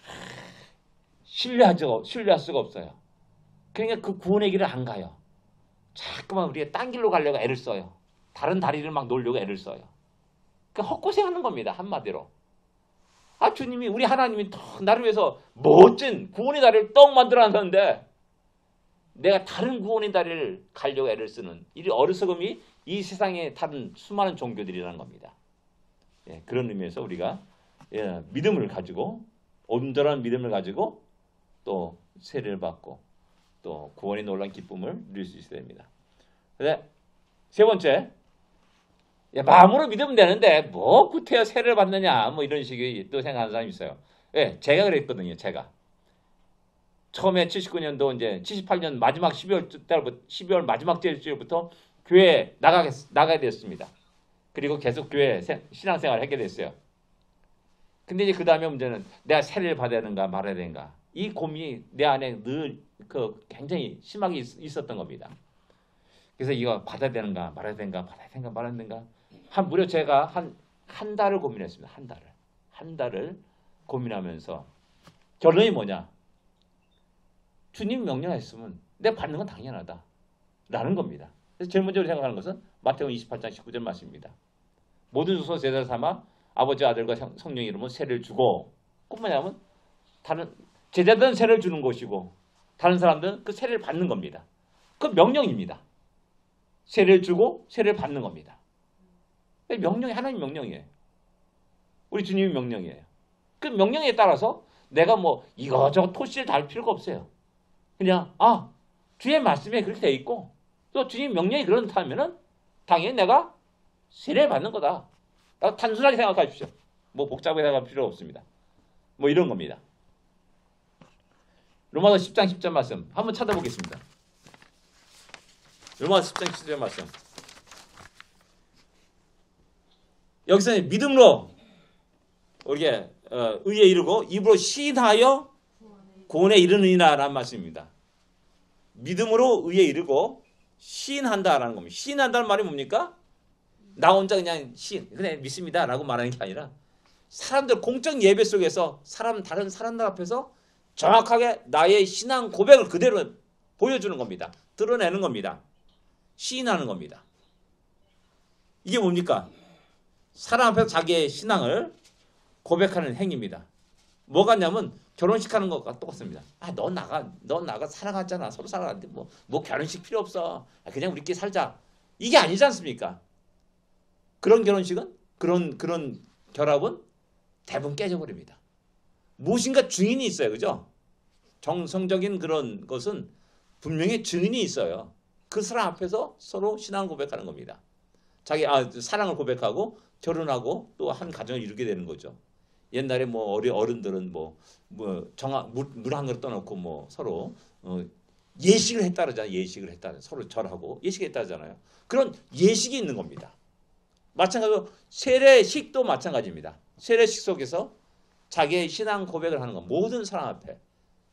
신뢰할 수가 없어요. 그러니까 그 구원의 길을 안 가요. 자꾸만 우리가 딴 길로 가려고 애를 써요. 다른 다리를 막 놓으려고 애를 써요. 그러니까 헛고생하는 겁니다. 한마디로. 주님이 우리 하나님이 나를 위해서 멋진 구원의 다리를 떡 만들어놨는데 내가 다른 구원의 다리를 가려고 애를 쓰는 이 어리석음이 이 세상에 다른 수많은 종교들이라는 겁니다. 그런 의미에서 우리가 믿음을 가지고 온전한 믿음을 가지고 또 세례를 받고 또 구원의 놀라운 기쁨을 누릴 수 있어야 됩니다. 세 번째, 마음으로 믿으면 되는데 뭐 구태여 세례를 받느냐 뭐 이런 식의 또 생각하는 사람이 있어요. 제가 그랬거든요. 제가 처음에 79년도 이제 78년 마지막 12월 마지막 주일부터 교회에 나가게 됐습니다. 그리고 계속 교회 신앙생활을 하게 됐어요. 근데 이제 그 다음에 문제는 내가 세례를 받아야 되는가 말아야 되는가 이 고민이 내 안에 늘 굉장히 심하게 있었던 겁니다. 그래서 이거 받아야 되는가 말아야 되는가 받아야 되는가 말아야 되는가 무려 제가 한 한 달을 고민했습니다. 한 달을 고민하면서 결론이 뭐냐? 주님 명령했으면 내가 받는 건 당연하다 라는 겁니다. 그래서 제일 먼저 생각하는 것은 마태복음 28장 19절 말씀입니다. 모든 족속 제자를 삼아 아버지 아들과 성령 이름으로 세를 주고, 그건 뭐냐면 다른 제자들은 세를 주는 것이고 다른 사람들은 그 세를 받는 겁니다. 그 명령입니다. 세를 주고 세를 받는 겁니다. 명령이 하나님 명령이에요. 우리 주님의 명령이에요. 그 명령에 따라서 내가 뭐 이거저거 토시를 달 필요가 없어요. 그냥 주의 말씀에 그렇게 돼 있고 또 주님 명령이 그렇다면은 당연히 내가 세례를 받는 거다. 단순하게 생각하십시오. 뭐 복잡하게 생각할 필요 없습니다. 뭐 이런 겁니다. 로마서 10장 10절 말씀 한번 찾아보겠습니다. 로마서 10장 10절 말씀. 여기서는 믿음으로 우리가 의에 이르고 입으로 시인하여 구원에 이르느니라 라는 말씀입니다. 믿음으로 의에 이르고 시인한다라는 겁니다. 시인한다는 말이 뭡니까? 나 혼자 그냥 그냥 믿습니다 라고 말하는 게 아니라 사람들 공적 예배 속에서 다른 사람들 앞에서 정확하게 나의 신앙 고백을 그대로 보여주는 겁니다. 드러내는 겁니다. 시인하는 겁니다. 이게 뭡니까? 사람 앞에서 자기의 신앙을 고백하는 행위입니다. 뭐 같냐면 결혼식 하는 것과 똑같습니다. 너 나가 사랑하잖아. 서로 사랑하는데 뭐 결혼식 필요 없어. 그냥 우리끼리 살자. 이게 아니지 않습니까? 그런 결혼식은 그런 결합은 대부분 깨져버립니다. 무엇인가 증인이 있어요. 그죠? 정성적인 그런 것은 분명히 증인이 있어요. 그 사람 앞에서 서로 신앙 고백하는 겁니다. 자기 사랑을 고백하고 결혼하고 또 한 가정을 이루게 되는 거죠. 옛날에 뭐 어른들은 물 한 그릇 떠놓고 서로 예식을 했다 그러잖아요. 예식을 했다. 서로 절하고 예식했다 하잖아요. 그런 예식이 있는 겁니다. 마찬가지로 세례식도 마찬가지입니다. 세례식 속에서 자기의 신앙 고백을 하는 것, 모든 사람 앞에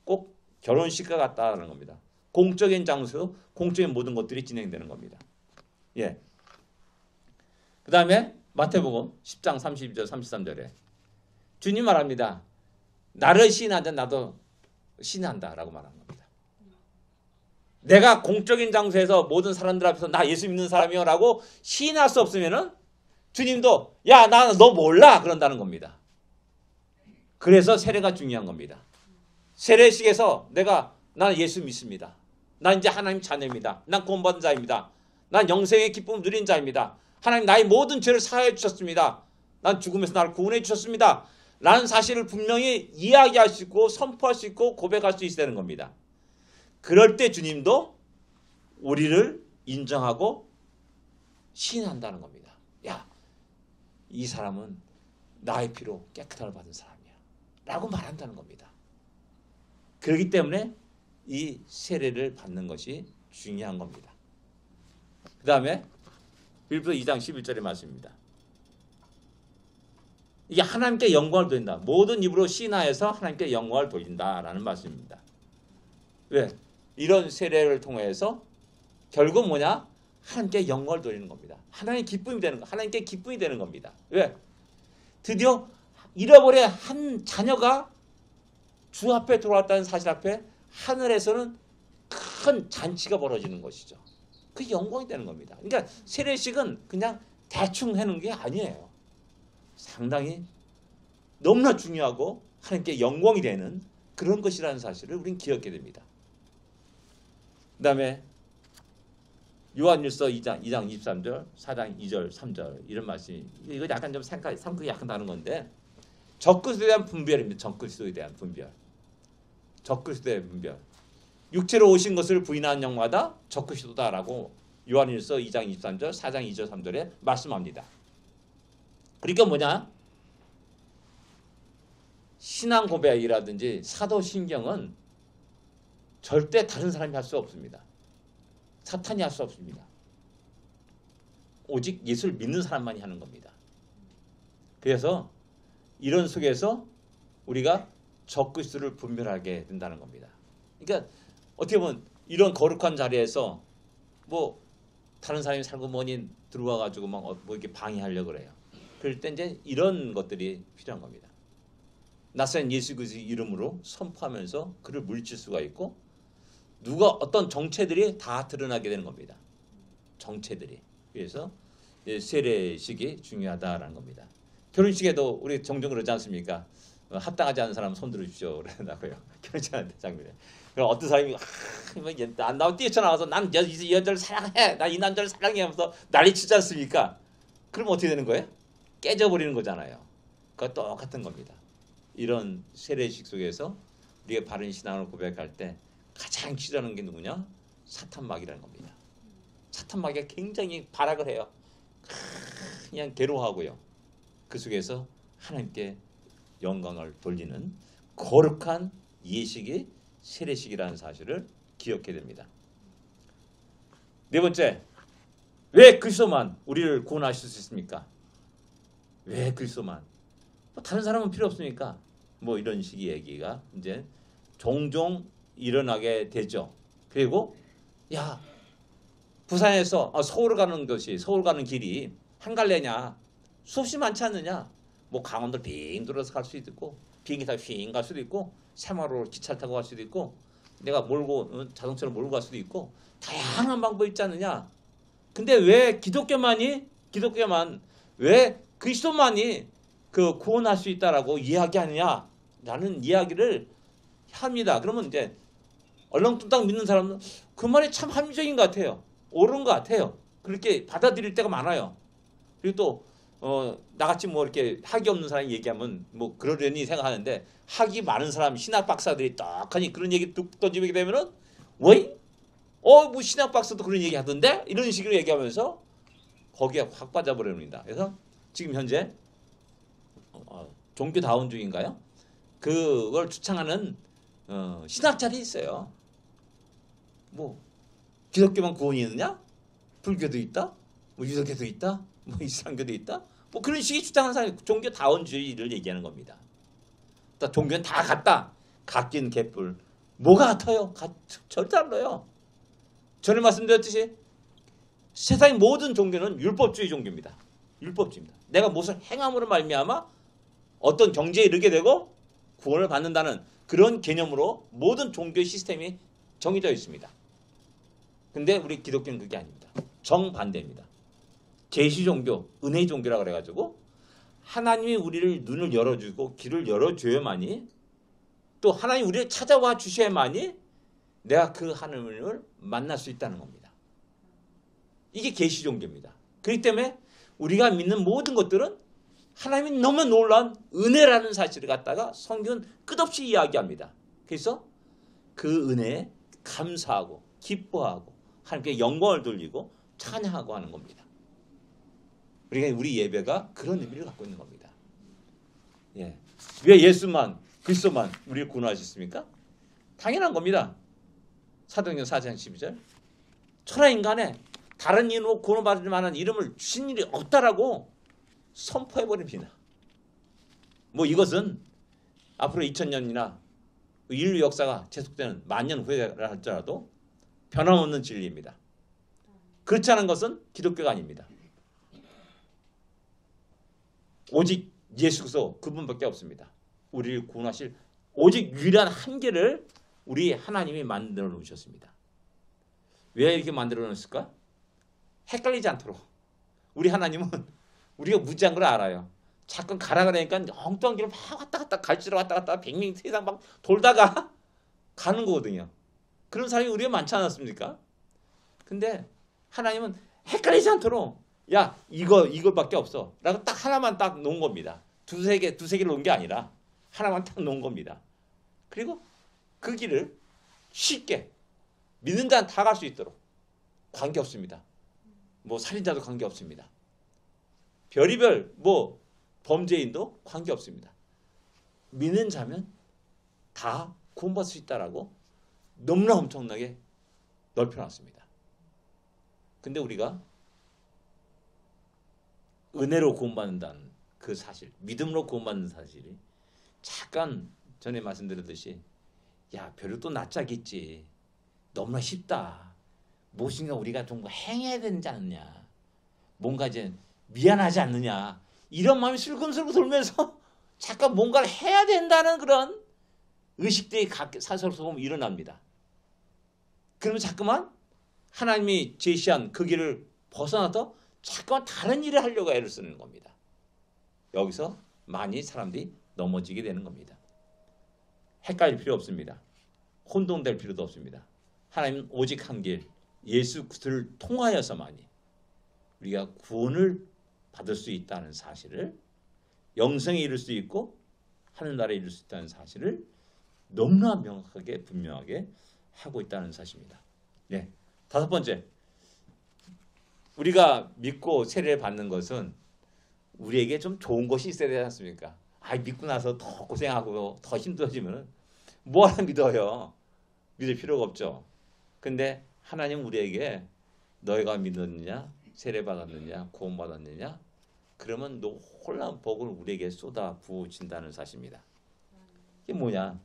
꼭 결혼식과 같다는 겁니다. 공적인 장소, 공적인 모든 것들이 진행되는 겁니다. 예. 그 다음에 마태복음 10장 32절 33절에 주님 말합니다. 나를 시인하자 나도 시인한다라고 말하는 겁니다. 내가 공적인 장소에서 모든 사람들 앞에서 나 예수 믿는 사람이요 라고 시인할 수 없으면은 주님도 야, 너 몰라 그런다는 겁니다. 그래서 세례가 중요한 겁니다. 세례식에서 나는 예수 믿습니다. 난 이제 하나님 자녀입니다. 난 구원받은 자입니다. 난 영생의 기쁨을 누린 자입니다. 하나님 나의 모든 죄를 사하여 주셨습니다. 난 죽음에서 나를 구원해 주셨습니다. 라는 사실을 분명히 이야기할 수 있고 선포할 수 있고 고백할 수 있어야 되는 겁니다. 그럴 때 주님도 우리를 인정하고 시인한다는 겁니다. 야, 이 사람은 나의 피로 깨끗함을 받은 사람이야 라고 말한다는 겁니다. 그렇기 때문에 이 세례를 받는 것이 중요한 겁니다. 그 다음에 빌립보서 2장 11절의 말씀입니다. 이게 하나님께 영광을 돌린다. 모든 입으로 시인하여서 하나님께 영광을 돌린다라는 말씀입니다. 왜? 이런 세례를 통해서 결국 뭐냐? 하나님께 영광을 돌리는 겁니다. 하나님께 기쁨이 되는 겁니다. 왜? 드디어 잃어버린 한 자녀가 주 앞에 돌아왔다는 사실 앞에 하늘에서는 큰 잔치가 벌어지는 것이죠. 그게 영광이 되는 겁니다. 그러니까 세례식은 그냥 대충 해놓은 게 아니에요. 상당히 너무나 중요하고 하나님께 영광이 되는 그런 것이라는 사실을 우리는 기억하게 됩니다. 그 다음에 요한일서 2장 23절, 4장 2절, 3절 이런 말씀이 이거 약간 좀 성격이 약간 다른 건데 적그리스도에 대한 분별입니다. 적그리스도에 대한 분별. 육체로 오신 것을 부인하는 영마다 적그리스도다라고 요한일서 2장 23절, 4장 2절, 3절에 말씀합니다. 그러니까 뭐냐? 신앙 고백이라든지 사도신경은 절대 다른 사람이 할 수 없습니다. 사탄이 할 수 없습니다. 오직 예수를 믿는 사람만이 하는 겁니다. 그래서 이런 속에서 우리가 적그리스도를 분별하게 된다는 겁니다. 그러니까 어떻게 보면 이런 거룩한 자리에서 다른 사람이 살고 뭐니 들어와 가지고 뭐 이렇게 방해하려고 그래요. 그럴 때 이제 이런 것들이 필요한 겁니다. 나사렛 예수 그리스도 이름으로 선포하면서 그를 물리칠 수가 있고 누가 어떤 정체들이 다 드러나게 되는 겁니다. 정체들이. 그래서 세례식이 중요하다라는 겁니다. 결혼식에도 우리 종종 그러지 않습니까? 합당하지 않은 사람 손 들어주십시오 그러다고요. 결혼식하는데 장면에. 그럼 어떤 사람이 안 나와 뛰쳐나와서 난 이 여자를 사랑해, 나 이 남자를 사랑해 하면서 난리치지 않습니까? 그럼 어떻게 되는 거예요? 깨져버리는 거잖아요. 그거 똑같은 겁니다. 이런 세례식 속에서 우리가 바른 신앙을 고백할 때 가장 싫어하는 게 누구냐? 사탄마귀라는 겁니다. 사탄마귀가 굉장히 발악을 해요. 그냥 괴로워하고요. 그 속에서 하나님께 영광을 돌리는 거룩한 예식이 세례식이라는 사실을 기억해야 됩니다. 네 번째, 왜 그리스도만 우리를 구원하실 수 있습니까? 왜 그리스도만? 다른 사람은 필요 없으니까 뭐 이런 식의 얘기가 이제 종종 일어나게 되죠. 그리고 야, 부산에서 서울 가는 길이 한 갈래냐? 수없이 많지 않느냐? 뭐 강원도 빙 돌아서 갈 수도 있고 비행기 타고 휙 갈 수도 있고 새마을로 기차를 타고 갈 수도 있고 내가 몰고 자동차를 몰고 갈 수도 있고 다양한 방법이 있지 않느냐? 근데 왜 기독교만 왜 그리스도만이 그 구원할 수 있다라고 이야기하느냐라는 이야기를 합니다. 그러면 이제 얼렁뚱땅 믿는 사람은 그 말이 참 합리적인 것 같아요. 옳은 것 같아요. 그렇게 받아들일 때가 많아요. 그리고 또 나같이 뭐 이렇게 학이 없는 사람이 얘기하면 뭐 그러려니 생각하는데 학이 많은 사람 신학 박사들이 딱하니 그런 얘기 뚝 던지게 되면은 왜? 뭐 신학 박사도 그런 얘기 하던데 이런 식으로 얘기하면서 거기에 확 빠져버립니다. 그래서 지금 현재 종교다원주의인가요? 그걸 주창하는 신학자들이 있어요. 뭐 기독교만 구원이 있느냐? 불교도 있다? 뭐 유대교도 있다? 뭐 이슬람교도 있다? 뭐 그런 식의 주장하는 사람이 종교다원주의를 얘기하는 겁니다. 종교는 다 같다. 같긴 개뿔. 뭐가 같아요? 절대 달라요. 전에 말씀드렸듯이 세상의 모든 종교는 율법주의 종교입니다. 율법주의입니다. 내가 무슨 행함으로 말미암아 어떤 경지에 이르게 되고 구원을 받는다는 그런 개념으로 모든 종교 시스템이 정해져 있습니다. 근데 우리 기독교는 그게 아닙니다. 정반대입니다. 계시종교, 은혜종교라고 그래가지고 하나님이 우리를 눈을 열어주고 길을 열어줘야만이 또 하나님이 우리를 찾아와 주셔야만이 내가 그 하나님을 만날 수 있다는 겁니다. 이게 계시종교입니다. 그렇기 때문에 우리가 믿는 모든 것들은 하나님이 너무 놀라운 은혜라는 사실을 갖다가 성경은 끝없이 이야기합니다. 그래서 그 은혜에 감사하고 기뻐하고 하나님께 영광을 돌리고 찬양하고 하는 겁니다. 그러니까 우리 예배가 그런 의미를 갖고 있는 겁니다. 예. 왜 예수만 그리스도만 우리를 구원하셨습니까? 당연한 겁니다. 사도행전 4장 12절 천하인간에 다른 이름으로 구원받을 만한 이름을 주신 일이 없다라고 선포해버립니다. 뭐 이것은 앞으로 2000년이나 인류 역사가 계속되는 만년 후회라 할지라도 변함없는 진리입니다. 그렇지 않은 것은 기독교가 아닙니다. 오직 예수 그리스도 그분밖에 없습니다. 우리를 구원하실 오직 유일한 한계를 우리 하나님이 만들어 놓으셨습니다. 왜 이렇게 만들어 놓으셨을까? 헷갈리지 않도록. 우리 하나님은 우리가 무지한 걸 알아요. 자꾸 가라 그러니까 엉뚱한 길을 막 왔다 갔다 갈지로 왔다 갔다 백미 세상 막 돌다가 가는 거거든요. 그런 사람이 우리가 많지 않았습니까? 근데 하나님은 헷갈리지 않도록 야 이거밖에 없어 라고 딱 하나만 딱 놓은 겁니다. 두세 개를 놓은 게 아니라 하나만 딱 놓은 겁니다. 그리고 그 길을 쉽게 믿는 자는 다 갈 수 있도록 관계없습니다. 뭐 살인자도 관계없습니다. 별의별 뭐 범죄인도 관계없습니다. 믿는 자면 다 구원받을 수 있다라고 너무나 엄청나게 넓혀놨습니다. 근데 우리가 은혜로 구원받는다는 그 사실, 믿음으로 구원받는 사실이 잠깐 전에 말씀드렸듯이 야 별로 또 낯짝있지 너무나 쉽다. 무엇인가 우리가 좀 행해야 되지 않느냐. 뭔가 이제 미안하지 않느냐. 이런 마음이 슬금슬금 돌면서 잠깐 뭔가를 해야 된다는 그런 의식들이 사소로 일어납니다. 그러면 자꾸만 하나님이 제시한 그 길을 벗어나서 자꾸만 다른 일을 하려고 애를 쓰는 겁니다. 여기서 많이 사람들이 넘어지게 되는 겁니다. 헷갈릴 필요 없습니다. 혼동될 필요도 없습니다. 하나님은 오직 한 길, 예수 그리스도를 통하여서만이 우리가 구원을 받을 수 있다는 사실을, 영생에 이를 수 있고 하늘나라에 이를 수 있다는 사실을 너무나 명확하게 분명하게 하고 있다는 사실입니다. 네, 다섯 번째, 우리가 믿고 세례를 받는 것은 우리에게 좀 좋은 것이 있어야 되지 않습니까? 믿고 나서 더 고생하고 더 힘들어지면 뭐하러 믿어요? 믿을 필요가 없죠. 근데 하나님 우리에게 너희가 믿었느냐, 세례 받았느냐, 구원 받았느냐, 그러면 놀라운 복을 우리에게 쏟아 부어진다는 사실입니다. 이게 뭐냐?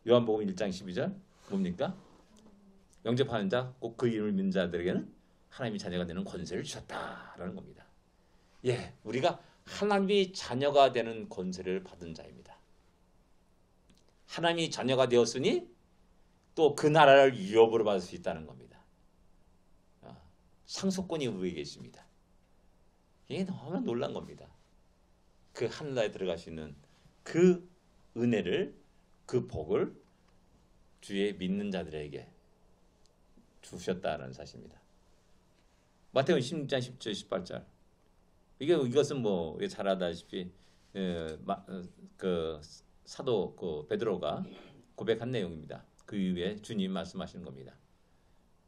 요한복음 1장 12절 뭡니까? 영접하는 자, 꼭 그 이름을 믿는 자들에게는 하나님이 자녀가 되는 권세를 주셨다라는 겁니다. 예, 우리가 하나님이 자녀가 되는 권세를 받은 자입니다. 하나님이 자녀가 되었으니 또 그 나라를 유업으로 받을 수 있다는 겁니다. 상속권이 우리에게 있습니다. 이게 너무 놀란 겁니다. 그 하늘나라에 들어갈 수 있는 그 은혜를, 그 복을 주의 믿는 자들에게 주셨다는 사실입니다. 마태복음 16장 10절 18절. 이것은 뭐 잘 알다시피 그 사도 그 베드로가 고백한 내용입니다. 그 이후에 주님 말씀하시는 겁니다.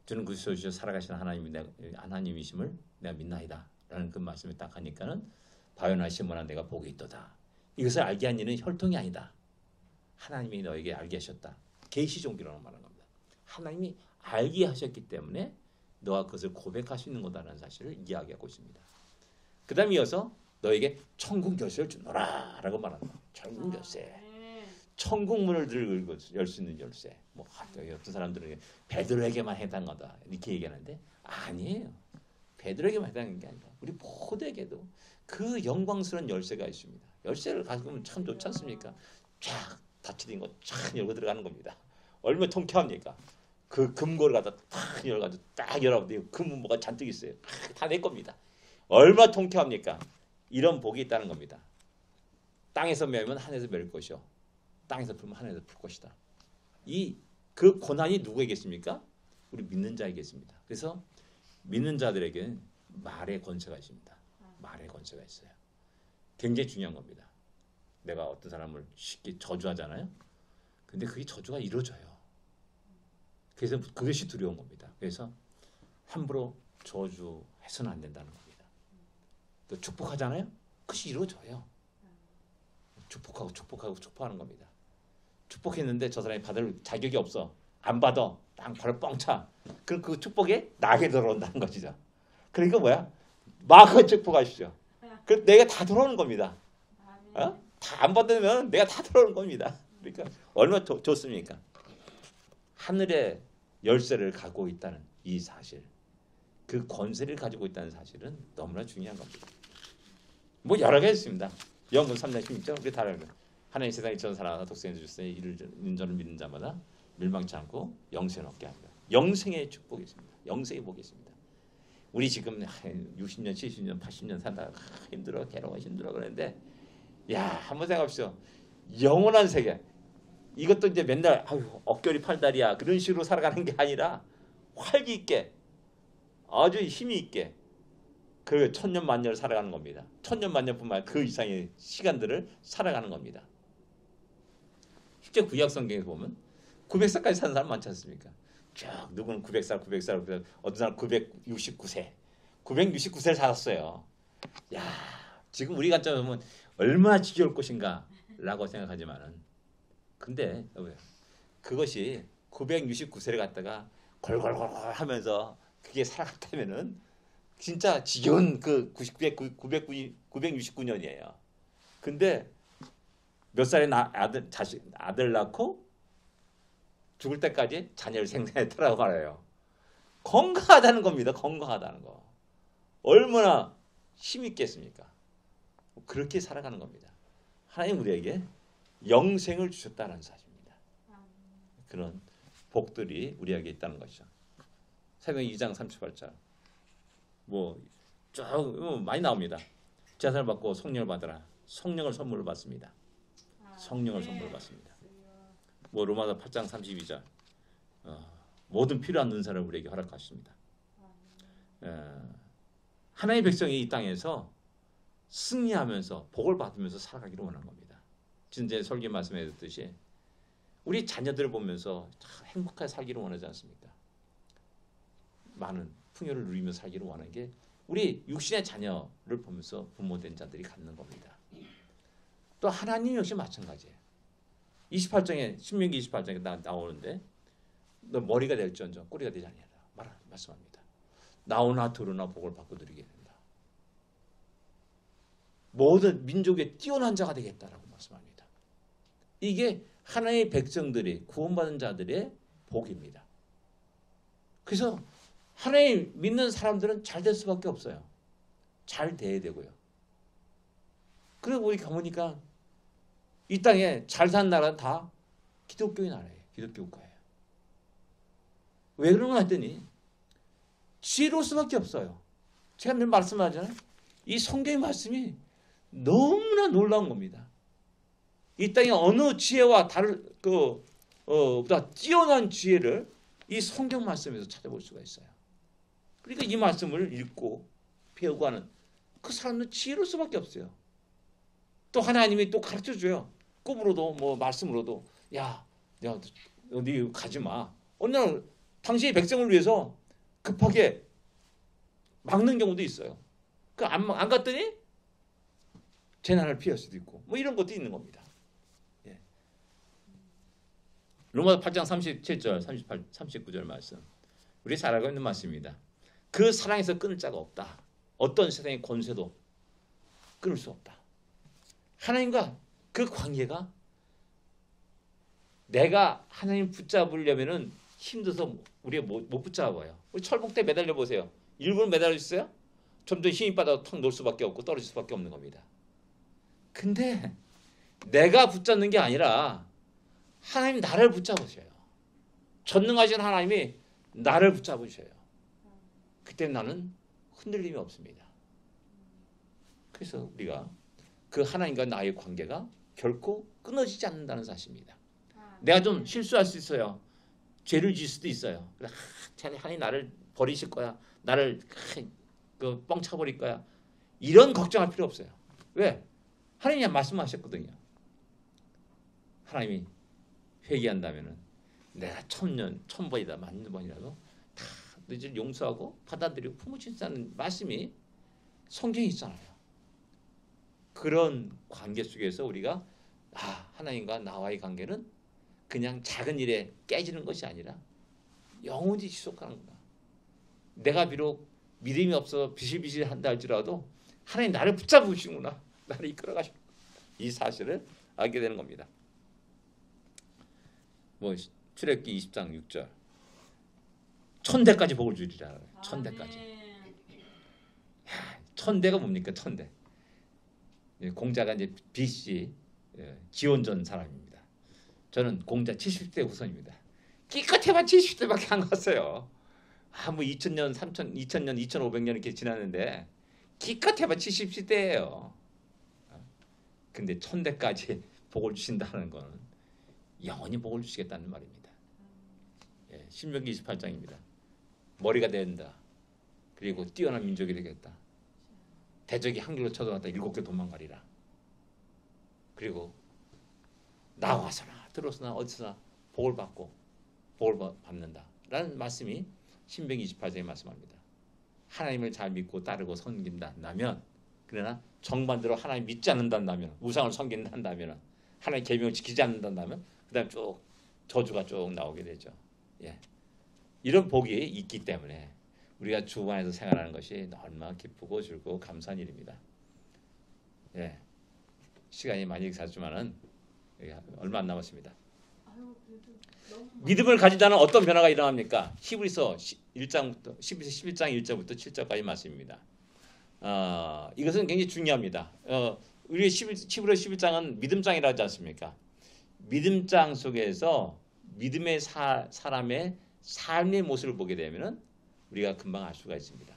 주는 그리스도시여 살아가신 하나님이심을 내가 믿나이다 라는 그 말씀을 딱 하니까는 바요나 시몬아 내가 복이 있도다. 이것을 알게 한 이는 혈통이 아니다. 하나님이 너에게 알게 하셨다. 계시 종기라고 말하는 겁니다. 하나님이 알게 하셨기 때문에 너가 그것을 고백할 수 있는 거다라는 사실을 이야기하고 있습니다. 그 다음에 이어서 너에게 천국 열쇠를 주노라 라고 말합니다. 천국 열쇠. 천국 문을 열 수 있는 열쇠. 뭐 어떤 사람들은 베드로에게만 해당하다 이렇게 얘기하는데 아니에요. 베드로에게만 해당하는 게 아니라 우리 모두에게도 그 영광스러운 열쇠가 있습니다. 열쇠를 가지고 오면 참 좋지 않습니까? 쫙 닫혀진 거 쫙 열고 들어가는 겁니다. 얼마나 통쾌합니까? 그 금고를 갖다 딱 열어가지고 딱 열어보면 금은 뭐가 잔뜩 있어요. 다 내 겁니다. 얼마나 통쾌합니까? 이런 복이 있다는 겁니다. 땅에서 매면 하늘에서 맬 것이요. 땅에서 풀면 하늘에서 풀 것이다. 그 고난이 누구에게 있습니까? 우리 믿는 자에게 있습니다. 그래서 믿는 자들에게 말의 권세가 있습니다. 말의 권세가 있어요. 굉장히 중요한 겁니다. 내가 어떤 사람을 쉽게 저주하잖아요. 근데 그게 저주가 이루어져요. 그래서 그것이 두려운 겁니다. 그래서 함부로 저주해서는 안 된다는 겁니다. 또 축복하잖아요. 그것이 이루어져요. 축복하는 겁니다. 축복했는데 저 사람이 받을 자격이 없어. 안 받아. 땅 바로 뻥 차. 그럼 그 축복이 나게 들어온다는 것이죠. 그러니까 뭐야? 마음껏 축복하십시오. 그 내가 다 들어오는 겁니다. 다 안 받으면 내가 다 들어오는 겁니다. 그러니까 얼마나 좋습니까? 하늘의 열쇠를 갖고 있다는 이 사실, 그 권세를 가지고 있다는 사실은 너무나 중요한 겁니다. 뭐 여러 개 있습니다. 요한복음 3장 16절 우리 다 알고 하나님 세상에 전 사랑하사 독생을 주셨으니 이를 저를 믿는 자마다 멸망치 않고 영생을 얻게 합니다. 영생의 축복이 있습니다. 영생의 복이 있습니다. 우리 지금 60년, 70년, 80년 살다가 힘들어, 괴로워, 힘들어 그러는데 야 한번 생각합시다. 영원한 세계. 이것도 이제 맨날 어깨리 팔다리야 그런 식으로 살아가는 게 아니라 활기 있게 아주 힘이 있게 그 천년 만년을 살아가는 겁니다. 천년 만년뿐만 아니라 그 이상의 시간들을 살아가는 겁니다. 실제 구약 성경에 보면 900살까지 사는 사람 많지 않습니까? 쭉 누구는 900살, 어떤 사람 969세, 969세를 살았어요. 야, 지금 우리 관점에서 보면 얼마나 지겨울 것인가라고 생각하지만은, 근데 그것이 969세를 갖다가 골골골 하면서 그게 살아갔다면은 진짜 지겨운 그 969년이에요. 근데 몇 살에 아들 낳고 죽을 때까지 자녀를 생산했다라고 말해요. 건강하다는 겁니다. 건강하다는 거. 얼마나 힘이 있겠습니까? 그렇게 살아가는 겁니다. 하나님 우리에게 영생을 주셨다는 사실입니다. 그런 복들이 우리에게 있다는 것이죠. 사도행전 2장 38절 쭉 많이 나옵니다. 제사를 받고 성령을 받으라. 성령을 선물을 받습니다. 성령을 선물을 받습니다. 로마서 8장 32절 모든 필요한 은사를 우리에게 허락하십니다. 하나님의 백성이 이 땅에서 승리하면서 복을 받으면서 살아가기를 원하는 겁니다. 지금 설교 말씀해 줬듯이 우리 자녀들을 보면서 행복하게 살기를 원하지 않습니까? 많은 풍요를 누리며 살기를 원하는 게 우리 육신의 자녀를 보면서 부모된 자들이 갖는 겁니다. 또 하나님 역시 마찬가지예요. 28장에 신명기 28장에 나오는데 너 머리가 될지언정 꼬리가 되지 아니하라 말씀합니다. 나오나 들으나 복을 받고 누리게 된다. 모든 민족에 뛰어난 자가 되겠다라고 말씀합니다. 이게 하나님의 백성들이 구원받은 자들의 복입니다. 그래서 하나님 믿는 사람들은 잘 될 수밖에 없어요. 잘 돼야 되고요. 그리고 우리 가보니까 이 땅에 잘 사는 나라는 다 기독교의 나라예요. 기독교 국가예요. 왜 그런가 했더니 지혜로울 수밖에 없어요. 제가 늘 말씀하잖아요. 이 성경의 말씀이 너무나 놀라운 겁니다. 이 땅에 어느 지혜와 다른 보다 뛰어난 지혜를 이 성경 말씀에서 찾아볼 수가 있어요. 그러니까 이 말씀을 읽고 배우고 하는 그 사람은 지혜로울 수밖에 없어요. 또 하나님이 또 가르쳐줘요. 꿈으로도 말씀으로도 야 네 가지 마. 어느 날 당신의 백성을 위해서 급하게 막는 경우도 있어요. 그 안 갔더니 재난을 피할 수도 있고 이런 것도 있는 겁니다. 예. 로마서 8장 37절 38, 39절 말씀 우리 살아가고 있는 말씀입니다. 그 사랑에서 끊을 자가 없다. 어떤 세상의 권세도 끊을 수 없다. 하나님과 그 관계가 내가 하나님 붙잡으려면은 힘들어서 우리가 못 붙잡아요. 우리 철봉대 매달려 보세요. 일부러 매달려 있어요? 점점 힘이 빠져 탁 놓을 수밖에 없고 떨어질 수밖에 없는 겁니다. 근데 내가 붙잡는 게 아니라 하나님이 나를 붙잡으셔요. 전능하신 하나님이 나를 붙잡으셔요. 그때 나는 흔들림이 없습니다. 그래서 우리가 그 하나님과 나의 관계가 결코 끊어지지 않는다는 사실입니다. 내가 좀 실수할 수 있어요. 죄를 지을 수도 있어요. 하나님 나를 버리실 거야. 나를 뻥 차버릴 거야. 이런 걱정할 필요 없어요. 왜? 하나님이 말씀하셨거든요. 하나님이 회개한다면은 내가 1000번이다 10,000번이라도 다 너희들 용서하고 받아들이고 품으신다는 말씀이 성경에 있잖아요. 그런 관계 속에서 우리가 하나님과 나와의 관계는 그냥 작은 일에 깨지는 것이 아니라 영원히 지속하는구나. 내가 비록 믿음이 없어 비실비실한다 할지라도 하나님 나를 붙잡으시구나. 나를 이끌어가시구나. 이 사실을 알게 되는 겁니다. 출애굽기 20장 6절 1000대까지 복을 주리라. 1000대까지. 1000대가 뭡니까? 1000대. 공자가 이제 BC 기원전 사람입니다. 저는 공자 70대 후손입니다. 기껏해봐 70대밖에 안 갔어요. 2000년, 2000년, 2500년 이렇게 지났는데 기껏해봐 70대예요. 근데 1000대까지 복을 주신다는 것은 영원히 복을 주시겠다는 말입니다. 신명기 28장입니다. 머리가 된다. 그리고 뛰어난 민족이 되겠다. 대적이 한 길로 쳐들어갔다 7개 도망가리라. 그리고 나와서나 들어서나 어디서나 복을 받고 복을 받는다. 라는 말씀이 신명기 28장에 말씀합니다. 하나님을 잘 믿고 따르고 섬긴다면 그러나 정반대로 하나님 믿지 않는다면 우상을 섬긴다면 하나님의 계명을 지키지 않는다면 그 다음에 쭉 저주가 쭉 나오게 되죠. 이런 복이 있기 때문에 우리가 주 안에서 생활하는 것이 얼마나 기쁘고 즐거워 감사한 일입니다. 시간이 많이 가지만은 얼마 안 남았습니다. 믿음을 가진 자는 어떤 변화가 일어납니까? 히브리서 1장부터 11장 1절부터 7절까지 말씀입니다. 이것은 굉장히 중요합니다. 우리 11월 11장은 믿음장이라 하지 않습니까? 믿음장 속에서 믿음의 사람의 삶의 모습을 보게 되면은 우리가 금방 알 수가 있습니다.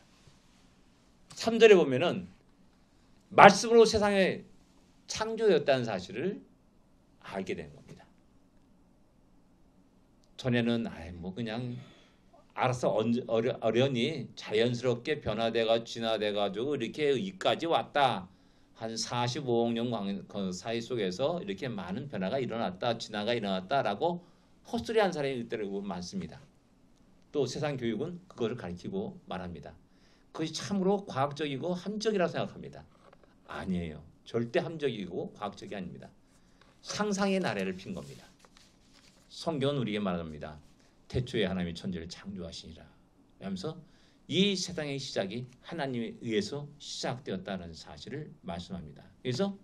3절에 보면은 말씀으로 세상에 창조되었다는 사실을 알게 된 겁니다. 전에는 뭐 그냥 알아서 어련히 자연스럽게 변화돼가 진화돼가지고 이렇게 여기까지 왔다. 한 45억 년 사이 속에서 이렇게 많은 변화가 일어났다, 진화가 일어났다라고 헛소리한 사람이 이때로 많습니다. 또 세상 교육은 그거를 가르치고 말합니다. 그것이 참으로 과학적이고 함정이라고 생각합니다. 아니에요. 절대 함정이고 과학적이 아닙니다. 상상의 나래를 핀 겁니다. 성경은 우리에게 말합니다. 태초에 하나님이 천지를 창조하시니라 하면서 이 세상의 시작이 하나님에 의해서 시작되었다는 사실을 말씀합니다. 그래서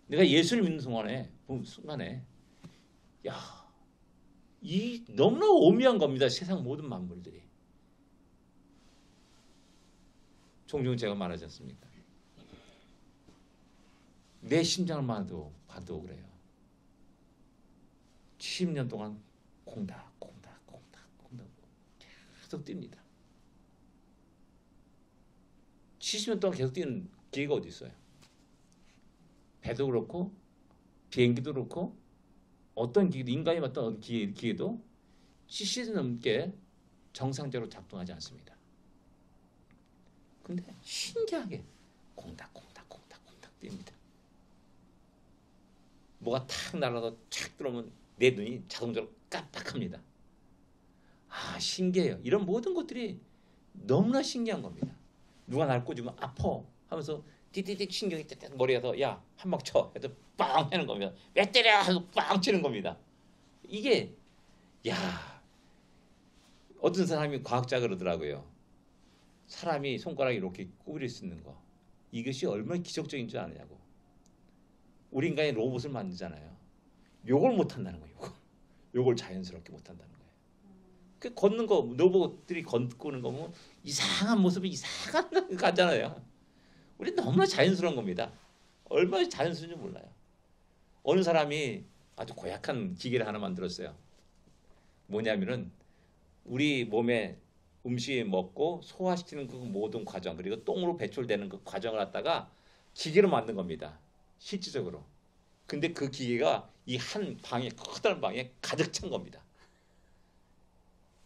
내가 예수를 믿는 순간에 이 너무나 오묘한 겁니다. 세상 모든 만물들이. 종종 제가 말하지 않습니까? 내 심장을 봐도 그래요. 70년 동안 콩닥 계속 뜁니다. 70년 동안 계속 뛰는 기계가 어디 있어요? 배도 그렇고 비행기도 그렇고 어떤 기계도 인간이 맡던 기계도 70년 넘게 정상적으로 작동하지 않습니다. 근데 신기하게 콩닥 뜁니다. 뭐가 탁 날아서 착 들어오면 내 눈이 자동적으로 깜빡합니다. 신기해요. 이런 모든 것들이 너무나 신기한 겁니다. 누가 날 꽂으면 아파 하면서 띠띠띠 신경이 띠띠 머리에서 야 한 방 쳐 해서 빵 하는 겁니다. 왜 때려 하고 빵 치는 겁니다. 이게 어떤 사람이 과학자 그러더라고요. 사람이 손가락이 이렇게 구부릴 수 있는 거 이것이 얼마나 기적적인 줄 아느냐고. 우리 인간이 로봇을 만들잖아요. 요걸 못한다는 거예요. 요걸 자연스럽게 못한다는 거예요. 그 걷는 거 로봇들이 걷는 거 보면 이상한 모습이 이상한 가잖아요. 우리 너무나 자연스러운 겁니다. 얼마나 자연스러운지 몰라요. 어느 사람이 아주 고약한 기계를 하나 만들었어요. 뭐냐면은 우리 몸에 음식이 먹고 소화시키는 그 모든 과정 그리고 똥으로 배출되는 그 과정을 갖다가 기계로 만든 겁니다. 실질적으로. 근데 그 기계가 이 한 방에 커다란 방에 가득 찬 겁니다.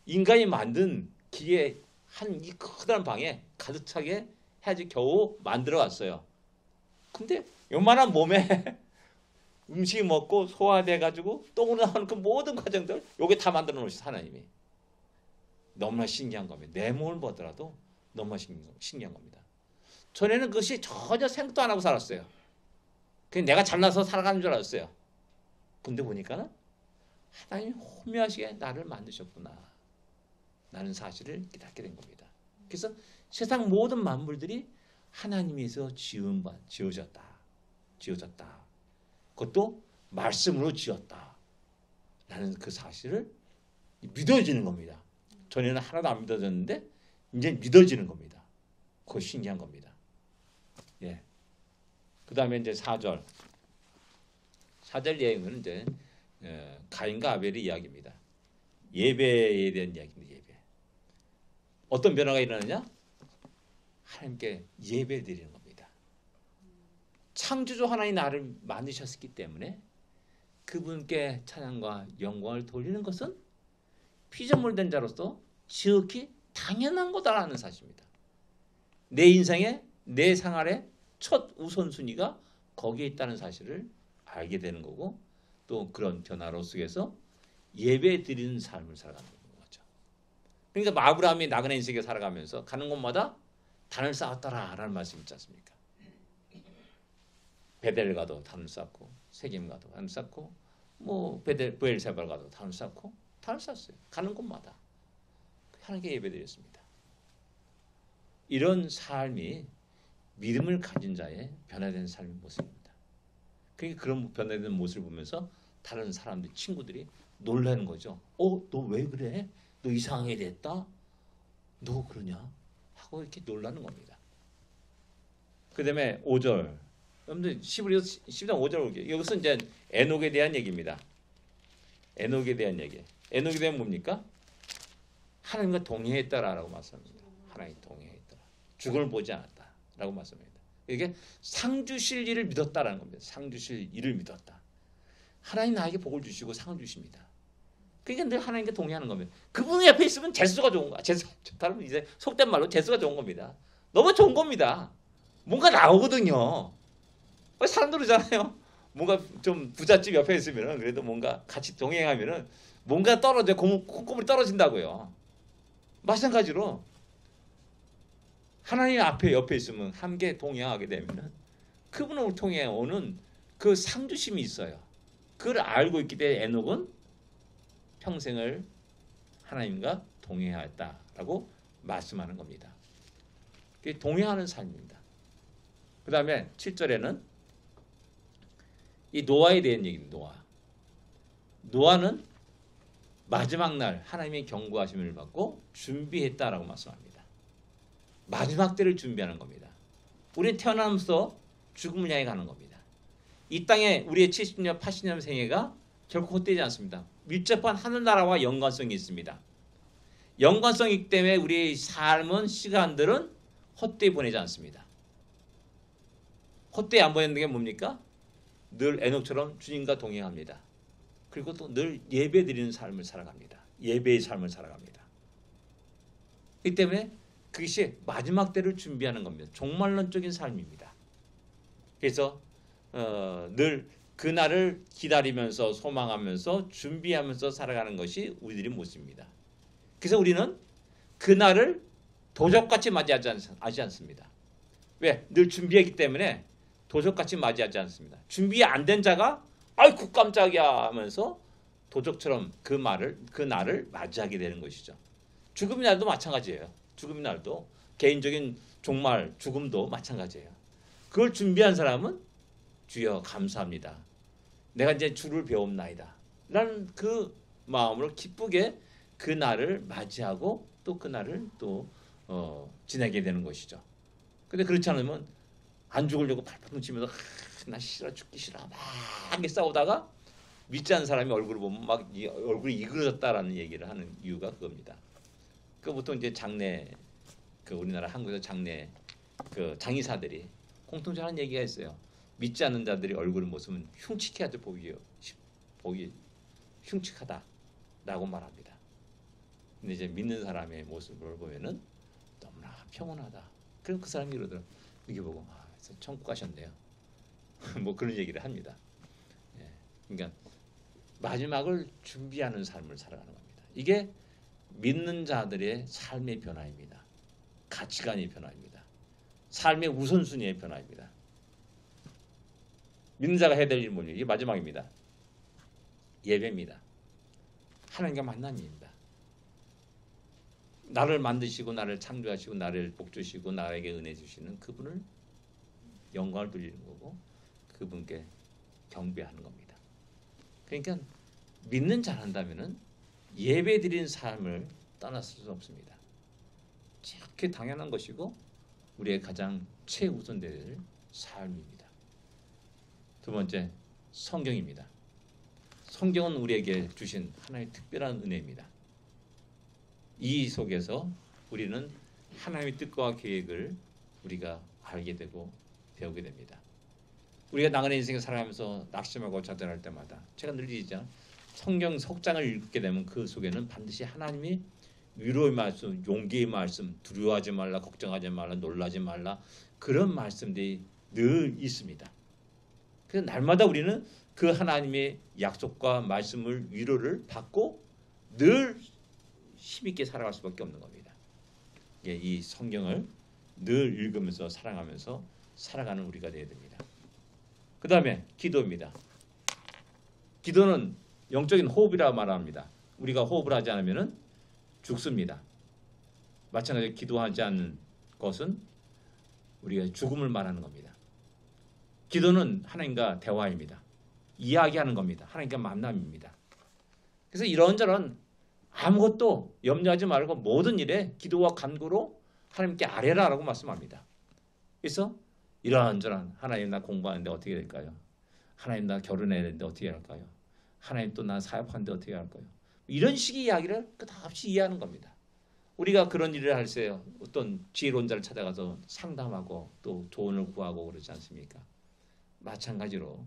인간이 만든 기계 한 이 커다란 방에 가득 차게 해야지 겨우 만들어 왔어요. 근데 요만한 몸에 음식 먹고 소화돼 가지고 똥으로 나오는 그 모든 과정들 요게 다 만들어 놓으셨어요. 하나님이. 너무나 신기한 겁니다. 내 몸을 보더라도 너무나 신기한 겁니다. 전에는 그것이 전혀 생각도 안 하고 살았어요. 그냥 내가 잘나서 살아가는 줄 알았어요. 근데 보니까 하나님이 호미하시게 나를 만드셨구나. 라는 사실을 깨닫게 된 겁니다. 그래서 세상 모든 만물들이 하나님에서 지어졌다. 그것도 말씀으로 지었다. 라는 그 사실을 믿어지는 겁니다. 전에는 하나도 안 믿어졌는데 이제 믿어지는 겁니다. 그거 신기한 겁니다. 예. 그 다음에 이제 4절 내용은 이제 가인과 아벨의 이야기입니다. 예배에 대한 이야기입니다. 예배. 어떤 변화가 일어나냐? 하나님께 예배 드리는 겁니다. 창조주 하나님 나를 만드셨기 때문에 그분께 찬양과 영광을 돌리는 것은 피조물된 자로서 지극히 당연한 거다라는 사실입니다. 내 인생에 내 생활에 첫 우선순위가 거기에 있다는 사실을 알게 되는 거고 또 그런 변화로 속에서 예배 드리는 삶을 살아가는 거죠. 그러니까 아브라함이 나그네 인생에 살아가면서 가는 곳마다 단을 쌓았더라라는 말씀 있지 않습니까? 베델 가도 단을 쌓고 세겜 가도 단을 쌓고 뭐 브엘세바 가도 단을 쌓고 단을 쌓았어요. 가는 곳마다 하나님께 예배드렸습니다. 이런 삶이 믿음을 가진 자의 변화된 삶의 모습입니다. 그러니까 그런 변화된 모습을 보면서 다른 사람들, 친구들이 놀라는 거죠. 너 왜 그래? 너 이상하게 됐다? 너 그러냐? 하고 이렇게 놀라는 겁니다. 그 다음에 5절 여러분들 10장 5절 볼게요. 여기서 이제 에녹에 대한 얘기입니다. 에녹에 대한 얘기. 에녹에 대한 뭡니까? 하나님과 동행했다라고 말씀합니다. 하나님 동행했더라. 죽음을 보지 않았다라고 말씀합니다. 이게 상 주실 일을 믿었다라는 겁니다. 상 주실 일을 믿었다. 하나님 나에게 복을 주시고 상을 주십니다. 그러니까 늘 하나님께 동의하는 겁니다. 그분 옆에 있으면 재수가 좋은 거야. 재수, 다른 이제 속된 말로 재수가 좋은 겁니다. 너무 좋은 겁니다. 뭔가 나오거든요. 사람들 그러잖아요. 뭔가 좀 부잣집 옆에 있으면은 그래도 뭔가 같이 동행하면은 뭔가 떨어져 콩고물이 떨어진다고요. 마찬가지로 하나님 앞에 옆에 있으면 함께 동행하게 되면은 그분을 통해 오는 그 상주심이 있어요. 그걸 알고 있기 때문에 에녹은 평생을 하나님과 동행하였다라고 말씀하는 겁니다. 그게 동행하는 삶입니다. 그 다음에 7절에는 이 노아에 대한 얘기입니다. 노아는 마지막 날 하나님의 경고하심을 받고 준비했다라고 말씀합니다. 마지막 때를 준비하는 겁니다. 우리는 태어나면서 죽음을 향해 가는 겁니다. 이 땅에 우리의 70년, 80년 생애가 결코 헛되지 않습니다. 밀접한 하늘나라와 연관성이 있습니다. 연관성이 있기 때문에 우리의 삶은 시간들은 헛되이 보내지 않습니다. 헛되이 안 보내는 게 뭡니까? 늘 에녹처럼 주님과 동행합니다. 그리고 또 늘 예배 드리는 삶을 살아갑니다. 예배의 삶을 살아갑니다. 이 때문에 그것이 마지막 때를 준비하는 겁니다. 종말론적인 삶입니다. 그래서 늘 그날을 기다리면서 소망하면서 준비하면서 살아가는 것이 우리들의 모습입니다. 그래서 우리는 그날을 도적같이 맞이하지 않습니다. 왜? 늘 준비했기 때문에 도적같이 맞이하지 않습니다. 준비 안 된 자가 아이고 깜짝이야 하면서 도적처럼 그 날을 맞이하게 되는 것이죠. 죽음의 날도 마찬가지예요. 죽음의 날도 개인적인 종말 죽음도 마찬가지예요. 그걸 준비한 사람은 주여 감사합니다. 내가 이제 주를 배웁나이다. 라는 그 마음으로 기쁘게 그 날을 맞이하고 또 그 날을 또 지내게 되는 것이죠. 근데 그렇지 않으면 안 죽으려고 발버둥 치면서 나 싫어 죽기 싫어 막 싸우다가 믿지 않는 사람이 얼굴을 보면 막 얼굴이 이그러졌다라는 얘기를 하는 이유가 그겁니다. 그 보통 이제 장례 그 우리나라 한국에서 장례 그 장의사들이 공통적으로 하는 얘기가 있어요. 믿지 않는 자들이 얼굴 모습은 흉측해야지 보기 흉측하다라고 말합니다. 근데 이제 믿는 사람의 모습을 보면은 너무나 평온하다. 그럼 그 사람이 그러더라고. 이게 보고 천국 가셨네요. 뭐 그런 얘기를 합니다. 예. 그러니까 마지막을 준비하는 삶을 살아가는 겁니다. 이게 믿는 자들의 삶의 변화입니다. 가치관의 변화입니다. 삶의 우선순위의 변화입니다. 믿는 자가 해야 될 일은 뭐냐? 이게 마지막입니다. 예배입니다. 하나님과 만남입니다. 나를 만드시고 나를 창조하시고 나를 복주시고 나에게 은혜 주시는 그분을 영광을 돌리는 거고 그분께 경배하는 겁니다. 그러니까 믿는 자란다면은 예배 드리는 삶을 떠났을 수 없습니다. 그렇게 당연한 것이고 우리의 가장 최우선될 삶입니다. 두 번째, 성경입니다. 성경은 우리에게 주신 하나님의 특별한 은혜입니다. 이 속에서 우리는 하나님의 뜻과 계획을 우리가 알게 되고 배우게 됩니다. 우리가 나그네 인생을 살아가면서 낙심하고 좌절할 때마다 제가 늘 얘기하잖아요. 성경 석장을 읽게 되면 그 속에는 반드시 하나님이 위로의 말씀, 용기의 말씀, 두려워하지 말라, 걱정하지 말라, 놀라지 말라 그런 말씀들이 늘 있습니다. 그래서 날마다 우리는 그 하나님의 약속과 말씀을 위로를 받고 늘 힘있게 살아갈 수밖에 없는 겁니다. 이 성경을 늘 읽으면서 사랑하면서 살아가는 우리가 되어야 됩니다. 그 다음에 기도입니다. 기도는 영적인 호흡이라 말합니다. 우리가 호흡을 하지 않으면 죽습니다. 마찬가지로 기도하지 않는 것은 우리가 죽음을 말하는 겁니다. 기도는 하나님과 대화입니다. 이야기하는 겁니다. 하나님과 만남입니다. 그래서 이런저런 아무것도 염려하지 말고 모든 일에 기도와 간구로 하나님께 아뢰라라고 말씀합니다. 그래서 이런저런 하나님 나 공부하는데 어떻게 될까요? 하나님 나 결혼해야 되는데 어떻게 할까요? 하나님 또 나 사업하는데 어떻게 할까요? 이런 식의 이야기를 끝없이 이해하는 겁니다. 우리가 그런 일을 할 때 어떤 지혜론자를 찾아가서 상담하고 또 조언을 구하고 그러지 않습니까? 마찬가지로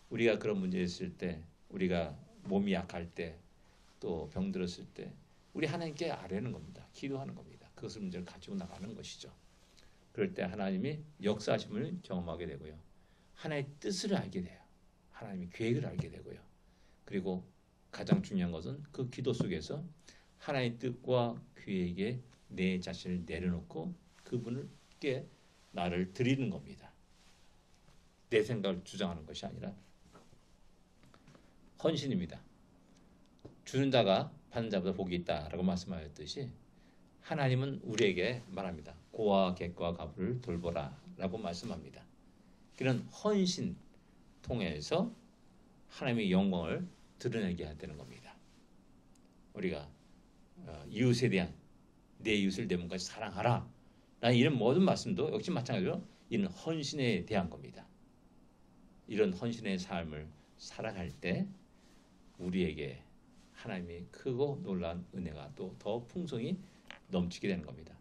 우리가 그런 문제 있을 때, 우리가 몸이 약할 때, 또 병들었을 때 우리 하나님께 아뢰는 겁니다. 기도하는 겁니다. 그것을 문제를 가지고 나가는 것이죠. 그럴 때 하나님이 역사하심을 경험하게 되고요. 하나님의 뜻을 알게 돼요. 하나님의 계획을 알게 되고요. 그리고 가장 중요한 것은 그 기도 속에서 하나님의 뜻과 계획에 내 자신을 내려놓고 그분께 나를 드리는 겁니다. 내 생각을 주장하는 것이 아니라 헌신입니다. 주는 자가 받는 자보다 복이 있다라고 말씀하셨듯이 하나님은 우리에게 말합니다. 고와 객과 가부를 돌보라 라고 말씀합니다. 그런 헌신 통해서 하나님의 영광을 드러내게 해야 되는 겁니다. 우리가 이웃에 대한 내 이웃을 내 몸까지 사랑하라 라는 이런 모든 말씀도 역시 마찬가지로 이는 헌신에 대한 겁니다. 이런 헌신의 삶을 살아갈 때 우리에게 하나님이 크고 놀라운 은혜가 또 더 풍성히 넘치게 되는 겁니다.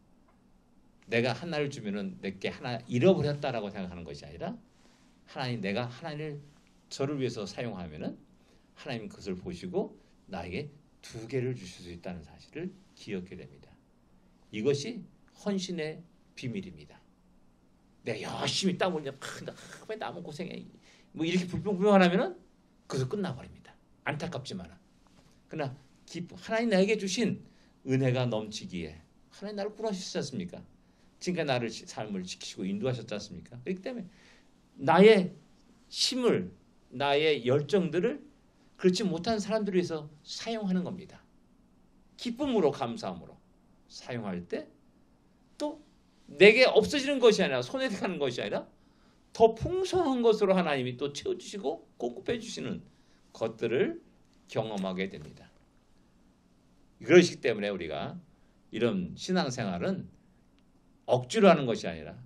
내가 하나를 주면은 내게 하나 잃어버렸다라고 생각하는 것이 아니라 하나님, 내가 하나님을 저를 위해서 사용하면은 하나님 그것을 보시고 나에게 2개를 주실 수 있다는 사실을 기억하게 됩니다. 이것이 헌신의 비밀입니다. 내가 열심히 땀 흘려 왜 남은 고생해 뭐 이렇게 불평불만하면은 그것을 끝나버립니다. 안타깝지만 그러나 하나님 나에게 주신 은혜가 넘치기에 하나님 나를 구원하셨지 않습니까? 지금까지 나를 삶을 지키시고 인도하셨지 않습니까? 그렇기 때문에 나의 힘을, 나의 열정들을 그렇지 못한 사람들을 위해서 사용하는 겁니다. 기쁨으로, 감사함으로 사용할 때 또 내게 없어지는 것이 아니라 손해가는 것이 아니라 더 풍성한 것으로 하나님이 또 채워주시고 공급해 주시는 것들을 경험하게 됩니다. 그러시기 때문에 우리가 이런 신앙생활은 억지로 하는 것이 아니라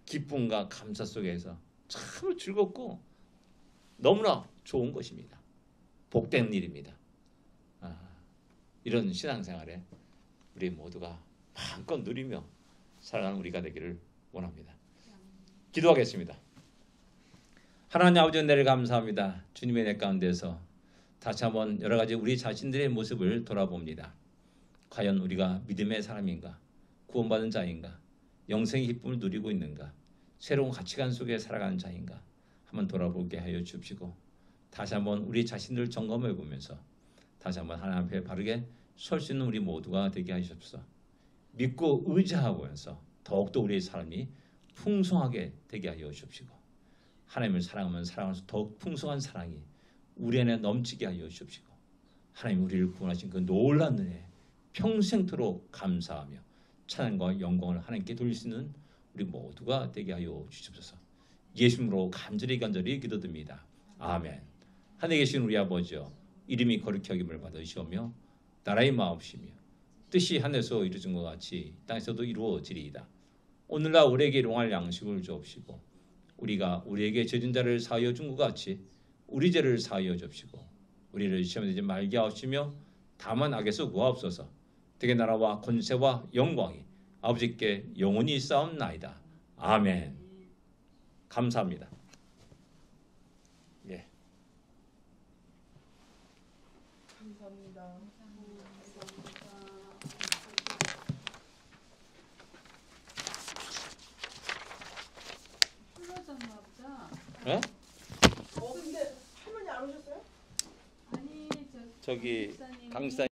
기쁨과 감사 속에서 참 즐겁고 너무나 좋은 것입니다. 복된 일입니다. 이런 신앙생활에 우리 모두가 마음껏 누리며 살아가는 우리가 되기를 원합니다. 기도하겠습니다. 하나님 아버지 은혜를 감사합니다. 주님의 내 가운데서 다시 한번 여러 가지 우리 자신들의 모습을 돌아봅니다. 과연 우리가 믿음의 사람인가? 구원받은 자인가? 영생의 기쁨을 누리고 있는가? 새로운 가치관 속에 살아가는 자인가? 한번 돌아보게 하여 주시고 다시 한번 우리 자신들을 점검해 보면서 다시 한번 하나님 앞에 바르게 설 수 있는 우리 모두가 되게 하시옵소서. 믿고 의지하면서 더욱더 우리의 삶이 풍성하게 되게 하여 주시옵시고 하나님을 사랑하면 사랑할수록 더욱 풍성한 사랑이 우리 안에 넘치게 하여 주시옵시고 하나님 우리를 구원하신 그 놀라운 은혜 평생토록 감사하며 찬양과 영광을 하나님께 돌릴 수 있는 우리 모두가 되게 하여 주시옵소서. 예수님으로 간절히 기도드립니다. 아멘. 하늘에 계신 우리 아버지여 이름이 거룩히 여김을 받으시오며 나라의 마옵시며 뜻이 하늘에서 이루어진 것 같이 땅에서도 이루어지리이다. 오늘날 우리에게 일용할 양식을 주옵시고 우리가 우리에게 죄진 자를 사하여 준 것 같이 우리 죄를 사하여 주옵시고 우리를 시험에 들지 말게 하옵시며 다만 악에서 구하옵소서. 되게 나라와 권세와 영광이 아버지께 영원히 있사옵나이다. 아멘. 감사합니다. 예. 감사합니다. 풀러졌나 보다. 예? 근데 할머니 안 오셨어요? 아니 저기 강목사님이 강사